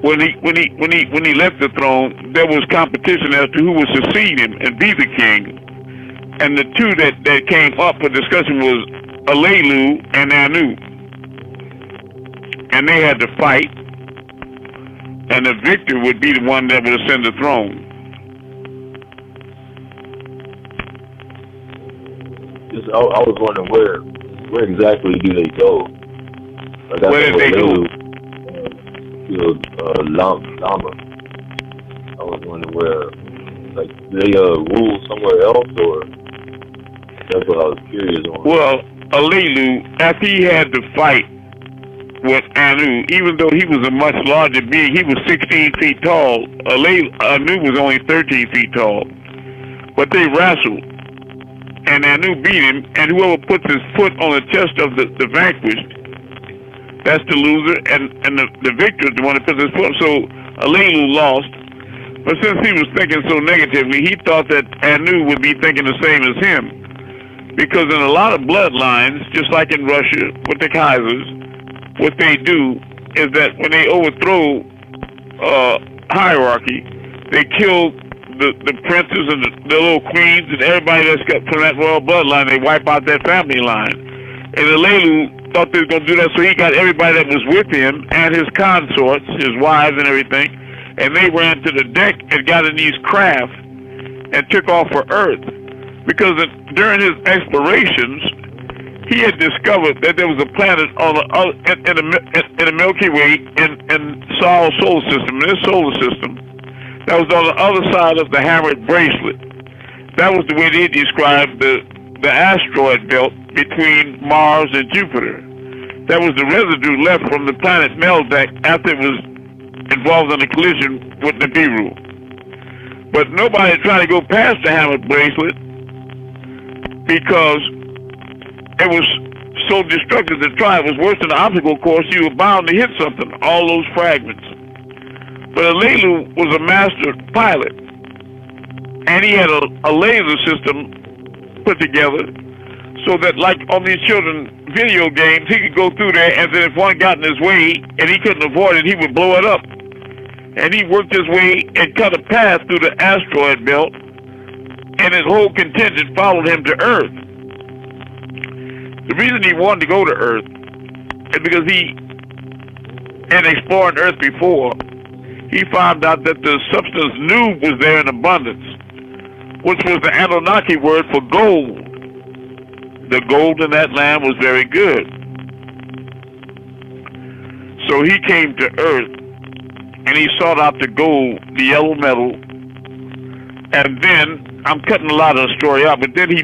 when he left the throne, there was competition as to who would succeed him and be the king. And the two that came up for discussion was Alelu and Anu. And they had to fight, and the victor would be the one that would ascend the throne. I was wondering where exactly do they go? Like where did they go? Lama. I was wondering where, like, they rule somewhere else, or that's what I was curious on. Well, Alelu, after he had to fight with Anu, even though he was a much larger being, he was 16 feet tall. Anu was only 13 feet tall. But they wrestled, and Anu beat him, and whoever puts his foot on the chest of the vanquished, that's the loser, and the victor is the one that puts his foot. So Alelu lost, but since he was thinking so negatively, he thought that Anu would be thinking the same as him. Because in a lot of bloodlines, just like in Russia with the Kaisers, what they do is that when they overthrow hierarchy, they kill the princes and the little queens and everybody that's got from that royal bloodline. They wipe out that family line. And Alelu thought they were going to do that, so he got everybody that was with him and his consorts, his wives and everything, and they ran to the deck and got in these craft and took off for Earth. Because during his explorations, he had discovered that there was a planet on in the Milky Way in Sol's solar system, in his solar system, that was on the other side of the hammered bracelet. That was the way they described the asteroid belt between Mars and Jupiter. That was the residue left from the planet Meldak after it was involved in a collision with Nibiru. But nobody tried to go past the hammered bracelet because it was so destructive to try. It was worse than the obstacle course. You were bound to hit something, all those fragments. But Alelu was a master pilot, and he had a laser system put together so that, like on these children video games, he could go through there, and then if one got in his way and he couldn't avoid it, he would blow it up. And he worked his way and cut a path through the asteroid belt, and his whole contingent followed him to Earth. The reason he wanted to go to Earth is because he had explored Earth before. He found out that the substance Nu was there in abundance, which was the Annnaki word for gold. The gold in that land was very good. So he came to Earth, and he sought out the gold, the yellow metal, and then, I'm cutting a lot of the story out, but then he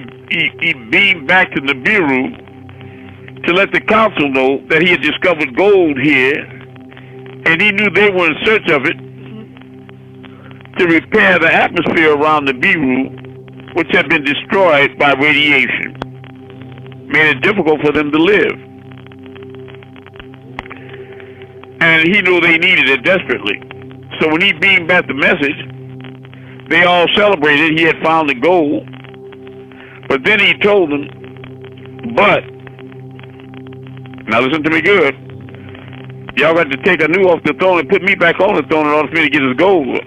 beamed back to Nibiru to let the council know that he had discovered gold here, and he knew they were in search of it to repair the atmosphere around Nibiru, which had been destroyed by radiation, made it difficult for them to live. And he knew they needed it desperately. So when he beamed back the message, they all celebrated. He had found the gold. But then he told them, but, now listen to me good, y'all got to take Anu off the throne and put me back on the throne in order for me to get his gold.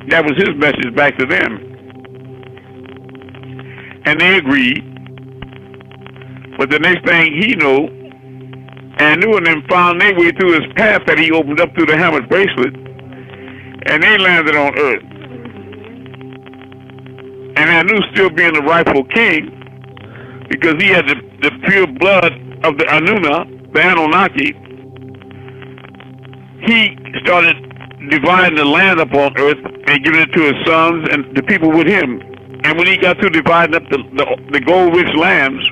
That was his message back to them. And they agreed. But the next thing he knew, Anu and them found their way through his path that he opened up through the hammered bracelet, and they landed on Earth. And Anu, still being the rightful king, because he had the pure blood of the Anuna, the Anunnaki, he started dividing the land up on Earth and giving it to his sons and the people with him. And when he got through dividing up the gold-rich lands,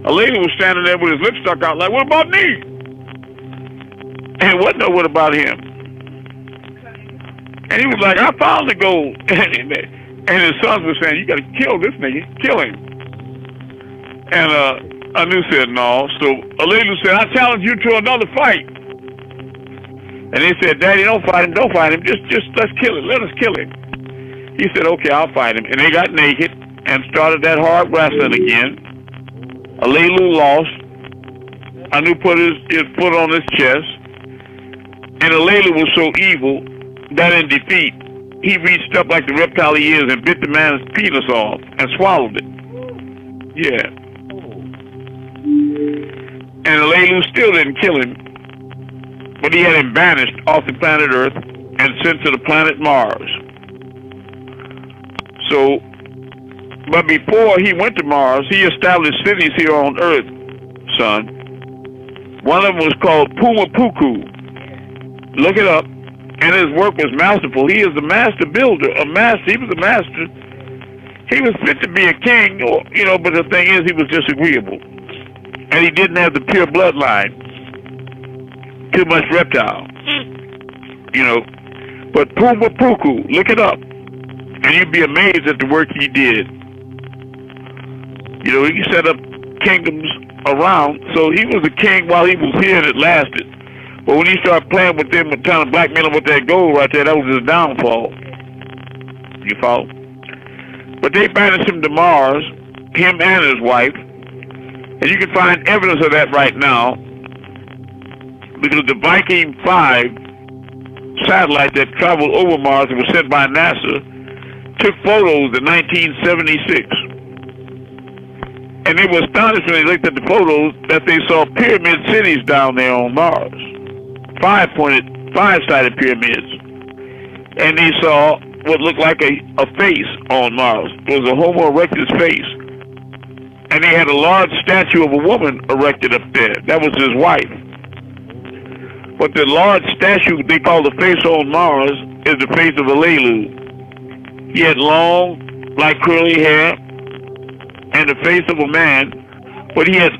a lady was standing there with his lips stuck out like, what about me? And what no, what about him? And he was like, I found the gold. And his sons were saying, you got to kill this nigga, kill him. And Anu said, no. So Alelu said, I challenge you to another fight. And they said, Daddy, don't fight him, just let's kill him, let us kill him. He said, okay, I'll fight him. And they got naked and started that hard wrestling again. Alelu lost. Anu put his foot on his chest. And Alelu was so evil that in defeat, he reached up like the reptile he is and bit the man's penis off and swallowed it. Yeah. And Alelu still didn't kill him, but he had him banished off the planet Earth and sent to the planet Mars. So, but before he went to Mars, he established cities here on Earth, son. One of them was called Pumapuku. Look it up. And his work was masterful. He is the master builder, he was a master. He was fit to be a king, but the thing is, he was disagreeable. And he didn't have the pure bloodline. Too much reptile. But Pumapuku, look it up. And you'd be amazed at the work he did. He set up kingdoms around. So he was a king while he was here and it lasted. But when he started playing with them and trying to blackmail them with that gold right there, that was his downfall. You follow? But they banished him to Mars, him and his wife. And you can find evidence of that right now. Because the Viking 5 satellite that traveled over Mars and was sent by NASA took photos in 1976. And they were astonished when they looked at the photos that they saw pyramid cities down there on Mars. Five-sided pyramids. And they saw what looked like a face on Mars. It was a Homo erectus face. And they had a large statue of a woman erected up there. That was his wife. But the large statue they call the face on Mars is the face of Alelu. He had long, like curly hair, and the face of a man, but he had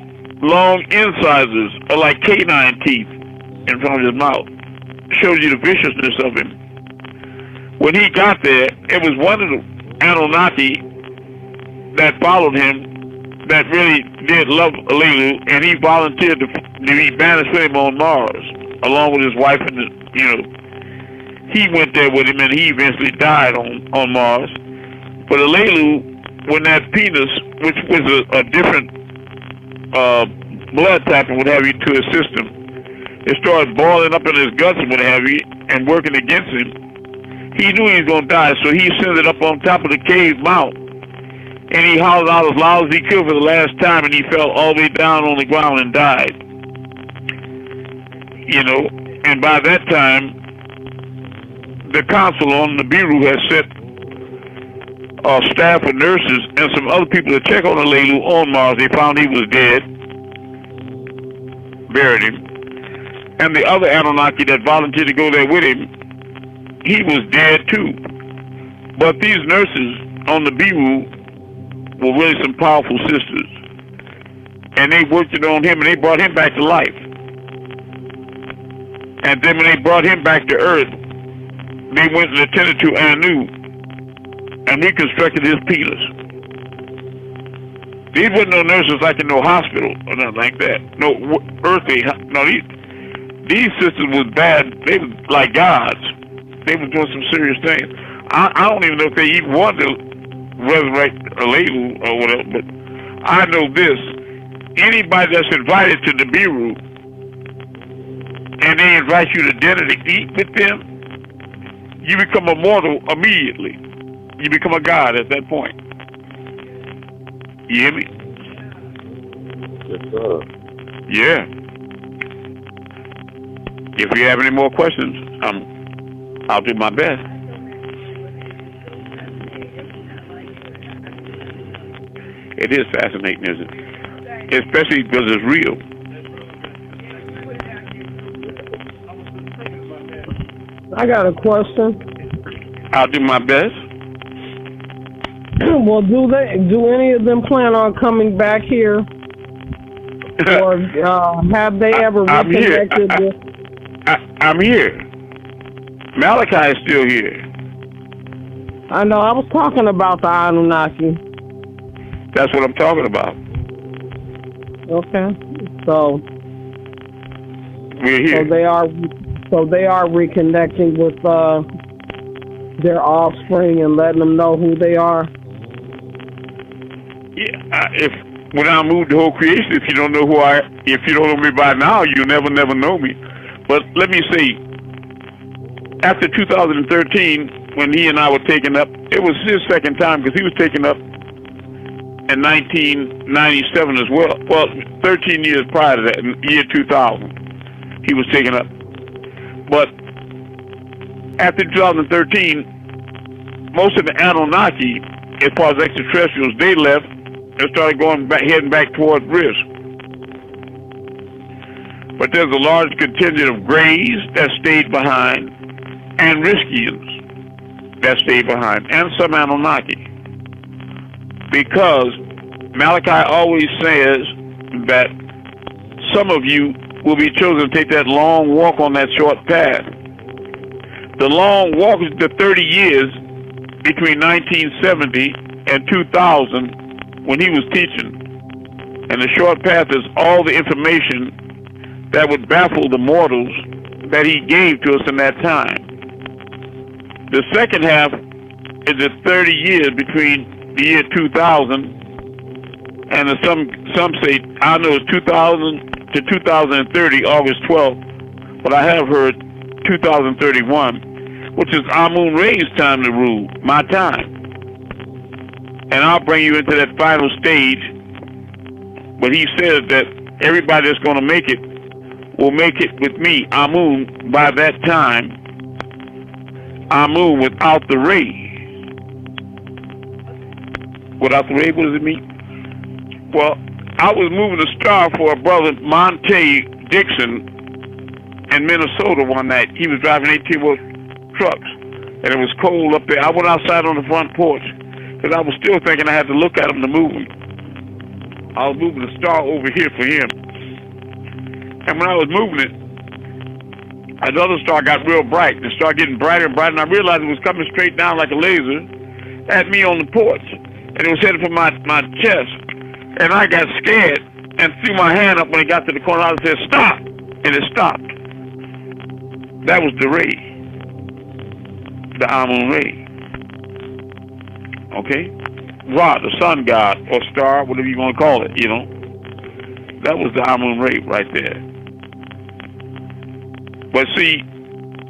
long incisors, or like canine teeth, in front of his mouth. Shows you the viciousness of him. When he got there, it was one of the Anunnaki that followed him that really did love Alelu, and he volunteered to be banished with him on Mars, along with his wife and he went there with him, and he eventually died on Mars. But Alelu, when that penis, which was a different blood type and what have you to his system, it started boiling up in his guts and what have you, and working against him. He knew he was going to die, so he sent it up on top of the cave mount. And he hollered out as loud as he could for the last time, and he fell all the way down on the ground and died. And by that time, the council on Nibiru had set staff of nurses and some other people to check on Alelu on Mars. They found he was dead, buried him. And the other Anunnaki that volunteered to go there with him, he was dead too. But these nurses on Nibiru were really some powerful sisters. And they worked it on him, and they brought him back to life. And then when they brought him back to Earth, they went and attended to Anu and reconstructed his penis. These weren't no nurses like in no hospital or nothing like that. No earthly. No, these sisters was bad. They was like gods. They was doing some serious things. I don't even know if they even wanted to resurrect Alelu or whatever, but I know this. Anybody that's invited to Nibiru and they invite you to dinner to eat with them, you become immortal immediately. You become a god at that point. You hear me? Yes, sir. Yeah. If you have any more questions, I'll do my best. It is fascinating, isn't it? Especially because it's real. I got a question. I'll do my best. Well, do any of them plan on coming back here, or have they ever reconnected with? I'm here. Malachi is still here. I know. I was talking about the Anunnaki. That's what I'm talking about. Okay, so we're here. So they are reconnecting with their offspring and letting them know who they are? Yeah, when I moved the whole creation, if you don't know if you don't know me by now, you'll never know me. But let me say, after 2013, when he and I were taken up, it was his second time because he was taken up in 1997 as well. Well, 13 years prior to that, in the year 2000, he was taken up. But after 2013, most of the Annnaki, as far as extraterrestrials, they left and started heading back toward Risk. But there's a large contingent of Greys that stayed behind, and Riskians that stayed behind, and some Anunnaki. Because Malachi always says that some of you will be chosen to take that long walk on that short path. The long walk is the 30 years between 1970 and 2000 when he was teaching. And the short path is all the information that would baffle the mortals that he gave to us in that time. The second half is the 30 years between the year 2000 and some say, I know it's 2000 to 2030, August 12th, but I have heard 2031, which is Amun-Rayay's time to rule, my time. And I'll bring you into that final stage, but he says that everybody that's going to make it will make it with me, Amun, by that time. Amun without the ray. Without the ray, what does it mean? Well, I was moving a star for a brother, Monte Dixon, in Minnesota one night. He was driving 18-wheel trucks, and it was cold up there. I went outside on the front porch, because I was still thinking I had to look at him to move him. I was moving the star over here for him. And when I was moving it, another star got real bright. It started getting brighter and brighter, and I realized it was coming straight down like a laser at me on the porch. And it was headed for my chest. And I got scared and threw my hand up when it got to the corner. I said, stop! And it stopped. That was the ray. The Amun-Rayay. Okay? Ra, the sun god, or star, whatever you want to call it, you know. That was the Amun-Rayay right there. But see,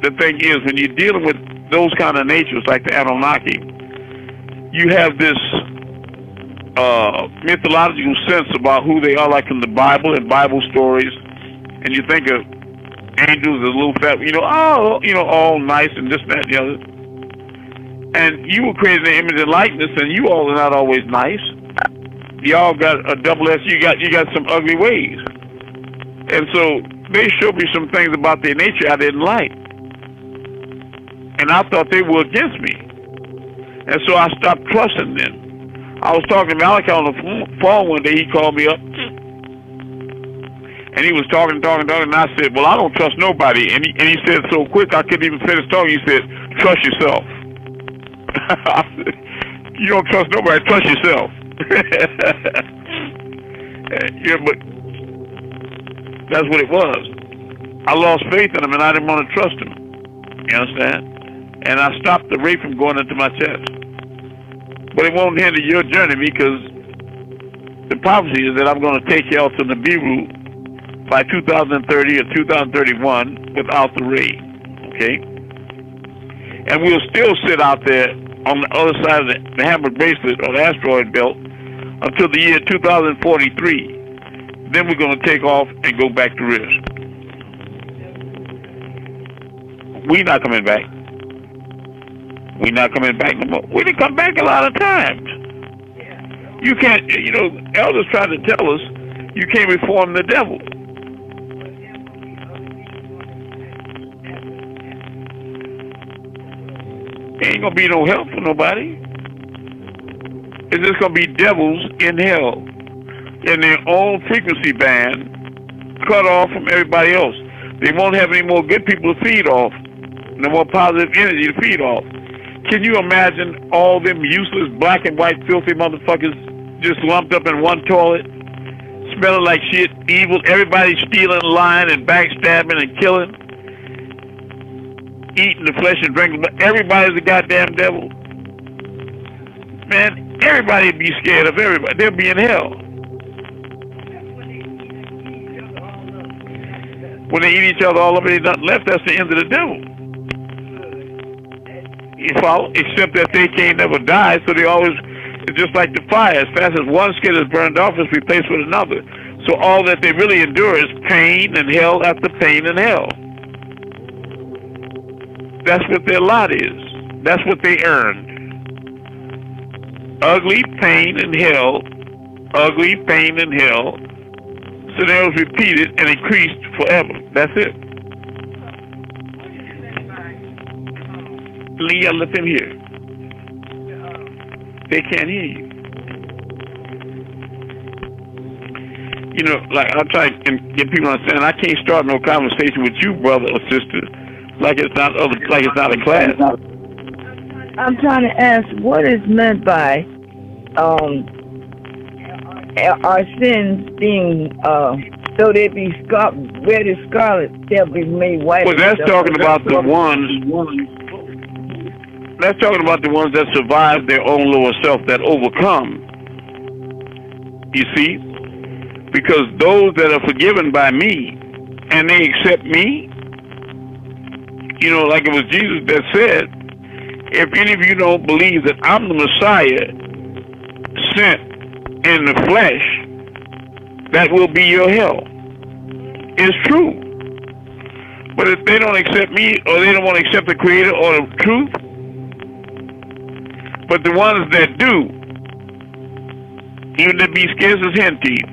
the thing is, when you're dealing with those kind of natures like the Anunnaki, you have this mythological sense about who they are, like in the Bible and Bible stories, and you think of angels as little fat, all nice and this, that, and the other. And you were created in the image and likeness, and you all are not always nice. Y'all got a double S. You got some ugly ways, and so they showed me some things about their nature I didn't like, and I thought they were against me, and so I stopped trusting them. I was talking to Malachi on the phone one day. He called me up, and he was talking, and I said, well, I don't trust nobody. And he said so quick I couldn't even finish talking. He said, trust yourself. I said, you don't trust nobody, trust yourself. Yeah, but that's what it was. I lost faith in him, and I didn't want to trust him. You understand? And I stopped the ray from going into my chest. But it won't hinder your journey, because the prophecy is that I'm going to take y'all to the Nibiru by 2030 or 2031 without the ray. Okay? And we'll still sit out there on the other side of the hammer bracelet or the asteroid belt until the year 2043. Then we're going to take off and go back to Risk. We're not coming back. We're not coming back no more. We didn't come back a lot of times. You can't, elders tried to tell us you can't reform the devil. Ain't gonna be no help for nobody. It's just gonna be devils in hell, in their own frequency band, cut off from everybody else. They won't have any more good people to feed off, no more positive energy to feed off. Can you imagine all them useless black and white filthy motherfuckers just lumped up in one toilet, smelling like shit, evil, everybody stealing, lying, and backstabbing and killing? eating the flesh and drinking, but everybody's a goddamn devil. Man, everybody be scared of everybody. They'll be in hell. When they eat each other all over, there's nothing left. That's the end of the devil. You follow? Except that they can't never die, so they always, it's just like the fire. As fast as one skid is burned off, it's replaced with another. So all that they really endure is pain and hell after pain and hell. That's what their lot is. That's what they earned. Ugly pain and hell, ugly pain and hell. Scenarios repeated and increased forever. That's it. Leah, let them hear. They can't hear you. You know, like I try to get people to understand. I can't start no conversation with you, brother or sister, like it's not a class. I'm trying to ask, what is meant by our sins being though they be red as scarlet, they'll be made white. Well, that's talking about the ones. That's talking about the ones that survive their own lower self, that overcome. You see, because those that are forgiven by me and they accept me, you know, like it was Jesus that said, if any of you don't believe that I'm the Messiah sent in the flesh, that will be your hell. It's true. But if they don't accept me, or they don't want to accept the Creator or the truth, but the ones that do, even if they be scarce as hen teeth,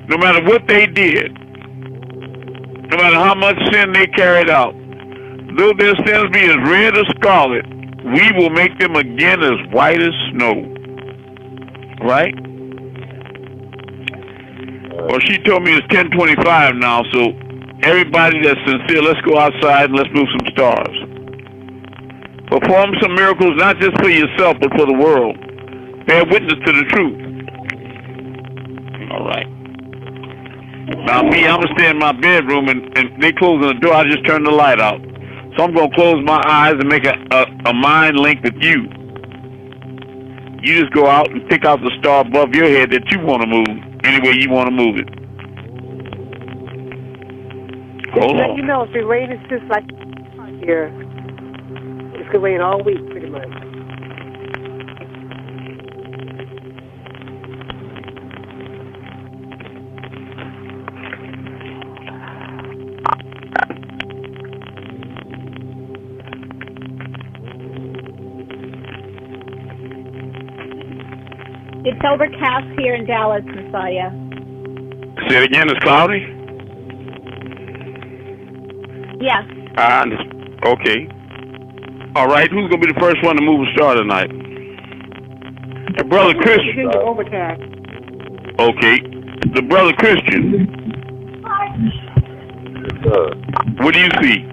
no matter what they did, no matter how much sin they carried out, though their sins be as red as scarlet, we will make them again as white as snow. Right? Well, she told me it's 10:25 now, so everybody that's sincere, let's go outside and let's move some stars. Perform some miracles, not just for yourself, but for the world. Bear witness to the truth. All right. Now, me, I'm going to stay in my bedroom, and they closing the door. I just turned the light out. So I'm going to close my eyes and make a mind link with you. You just go out and pick out the star above your head that you want to move, any way you want to move it. Hold on. You know, it's been raining since like here. It's going to rain all week, pretty much. It's overcast here in Dallas, Messiah. Say it again, it's cloudy? Yes. Okay. All right, who's going to be the first one to move a star tonight? Brother Christian. Overcast. Okay. The Brother Christian. What do you see?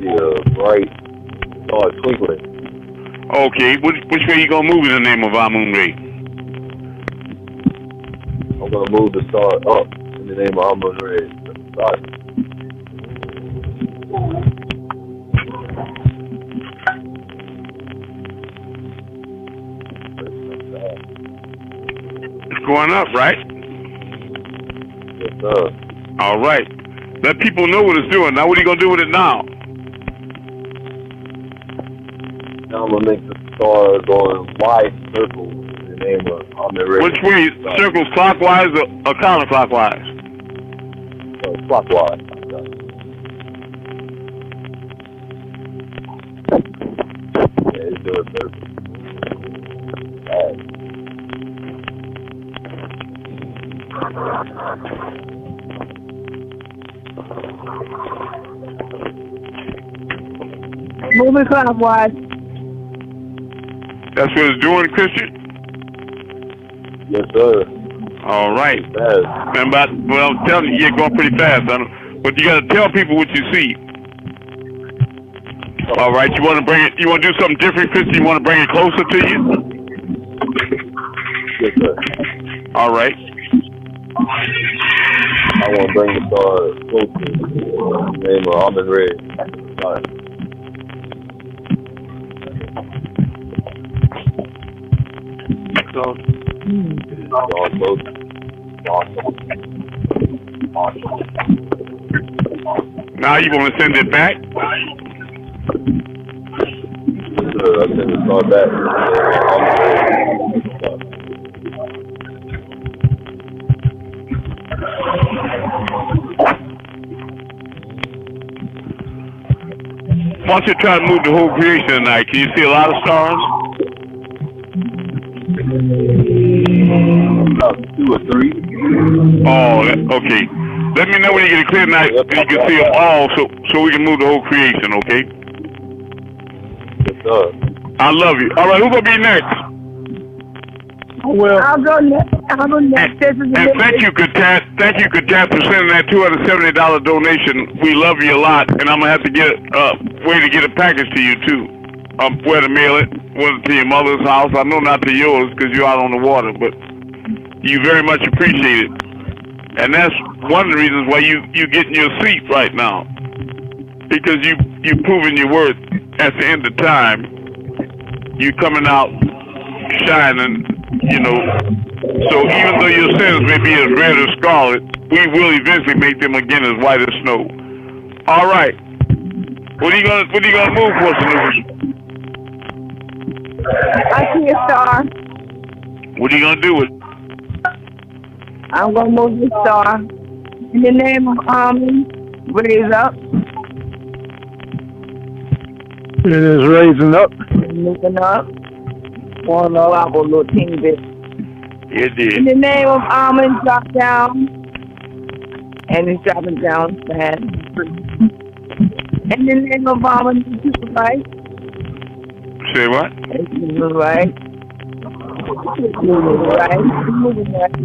Yeah, bright star twinkling. Okay, which way you going to move in the name of Amun-Rayay? I'm going to move the star up in the name of Amun-Rayay. It's going up, right? Yes, sir. All right. Let people know what it's doing. Now, what are you going to do with it now? Now I'm going to make the star go in wide circles in the name of Amun-Rayay. Which way? Circles clockwise or counterclockwise? Clockwise. Yeah, it's doing circles. Moving clockwise. That's what it's doing, Christian? Yes, sir. All right. Fast. And well, I'm telling you, you're going pretty fast. But you got to tell people what you see. All right. You want to bring it? You want to do something different, Christian? You want to bring it closer to you? Yes, sir. All right. I want to bring the star closer. His name is Amun-Rayay. Now you want to send it back? Sure, I'll send the star back. Why don't you try to move the whole creation tonight? Can you see a lot of stars? About 2 or 3. Oh, okay. Let me know when you get a clear night and you can see them all so we can move the whole creation, okay? Yes, sir. I love you. All right, who's going to be next? Well, I'll go next. And thank you, Katat. Thank you, Katat, for sending that $270 donation. We love you a lot, and I'm going to have to get a way to get a package to you, too. Where to mail it, whether to your mother's house. I know not to yours because you're out on the water, but you very much appreciate it. And that's one of the reasons why you get in your seat right now, because you've proven your worth. At the end of time, you coming out shining, you know. So even though your sins may be as red as scarlet, we will eventually make them again as white as snow. All right. What are you gonna move for, Sanusi? I see a star. What are you gonna do with it? I'm gonna move the star. In the name of Amun, raise up. It is raising up. Moving up. One up, I'll go a little teeny bit. It did. In the name of Amun, drop down. And it's dropping down fast. In the name of Amun, to the right. Say what? Moving right. Moving right. Moving right.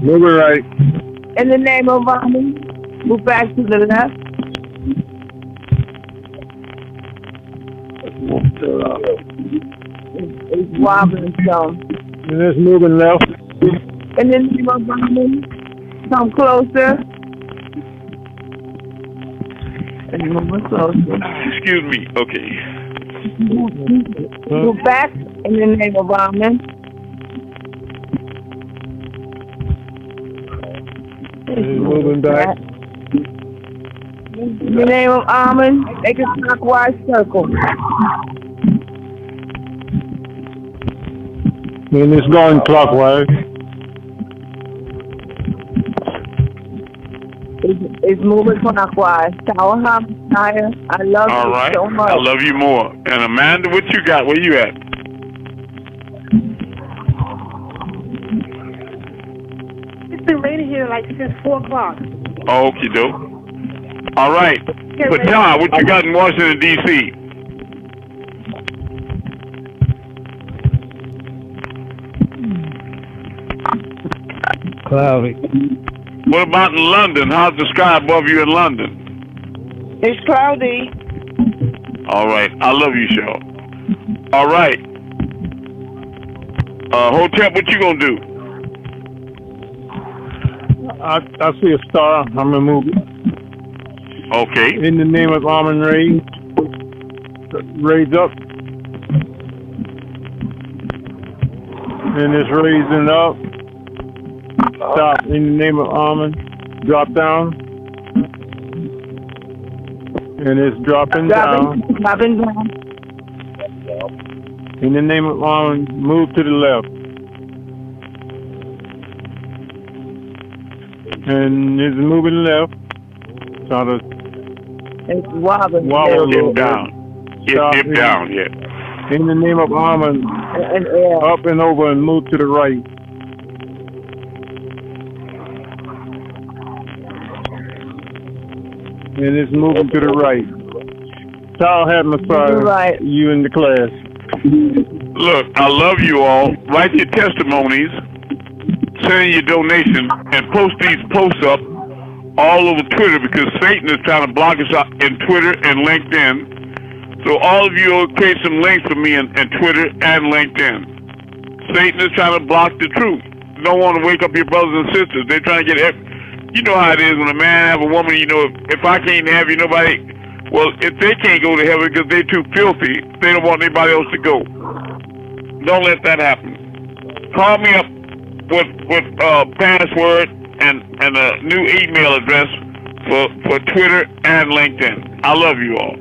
Moving right. In the name of Amun, move back to the left. It's wobbling some. And it's moving left. In the name of Amun, come closer. And moving closer. Excuse me. Okay. Move back in the name of Amun. It's moving back. In the name of Amun, make a clockwise circle. And it's going clockwise. It's moving clockwise. Tower higher. I love All you right. so much. I love you more. And Amanda, what you got? Where you at? It's been raining here like since 4 o'clock. Okie doke. All right. But John, what you got in Washington, D.C.? Cloudy. What about in London? How's the sky above you in London? It's cloudy. All right. I love you, Cheryl. All right. Hotep, what you gonna do? I see a star. I'm gonna move it. Okay. In the name of Amun-Rayay, raise up. And it's raising up. Stop. In the name of Amun, drop down. And it's dropping down. Dropping down. In the name of Amun, move to the left. And it's moving left. Sort of It's wobbling. wobble a little Dip bit. down. Dip down, yeah. In the name of Amun, up and over and move to the right. And it's moving to the right. Child had massage Right. you in the class. Look, I love you all. Write your testimonies, send in your donation, and post these posts up all over Twitter because Satan is trying to block us out in Twitter and LinkedIn. So all of you will create some links for me in Twitter and LinkedIn. Satan is trying to block the truth. Don't want to wake up your brothers and sisters. They're trying to get you know how it is when a man have a woman. You know, if I can't have you, nobody. Well, if they can't go to heaven because they're too filthy, they don't want anybody else to go. Don't let that happen. Call me up with password and a new email address for Twitter and LinkedIn. I love you all.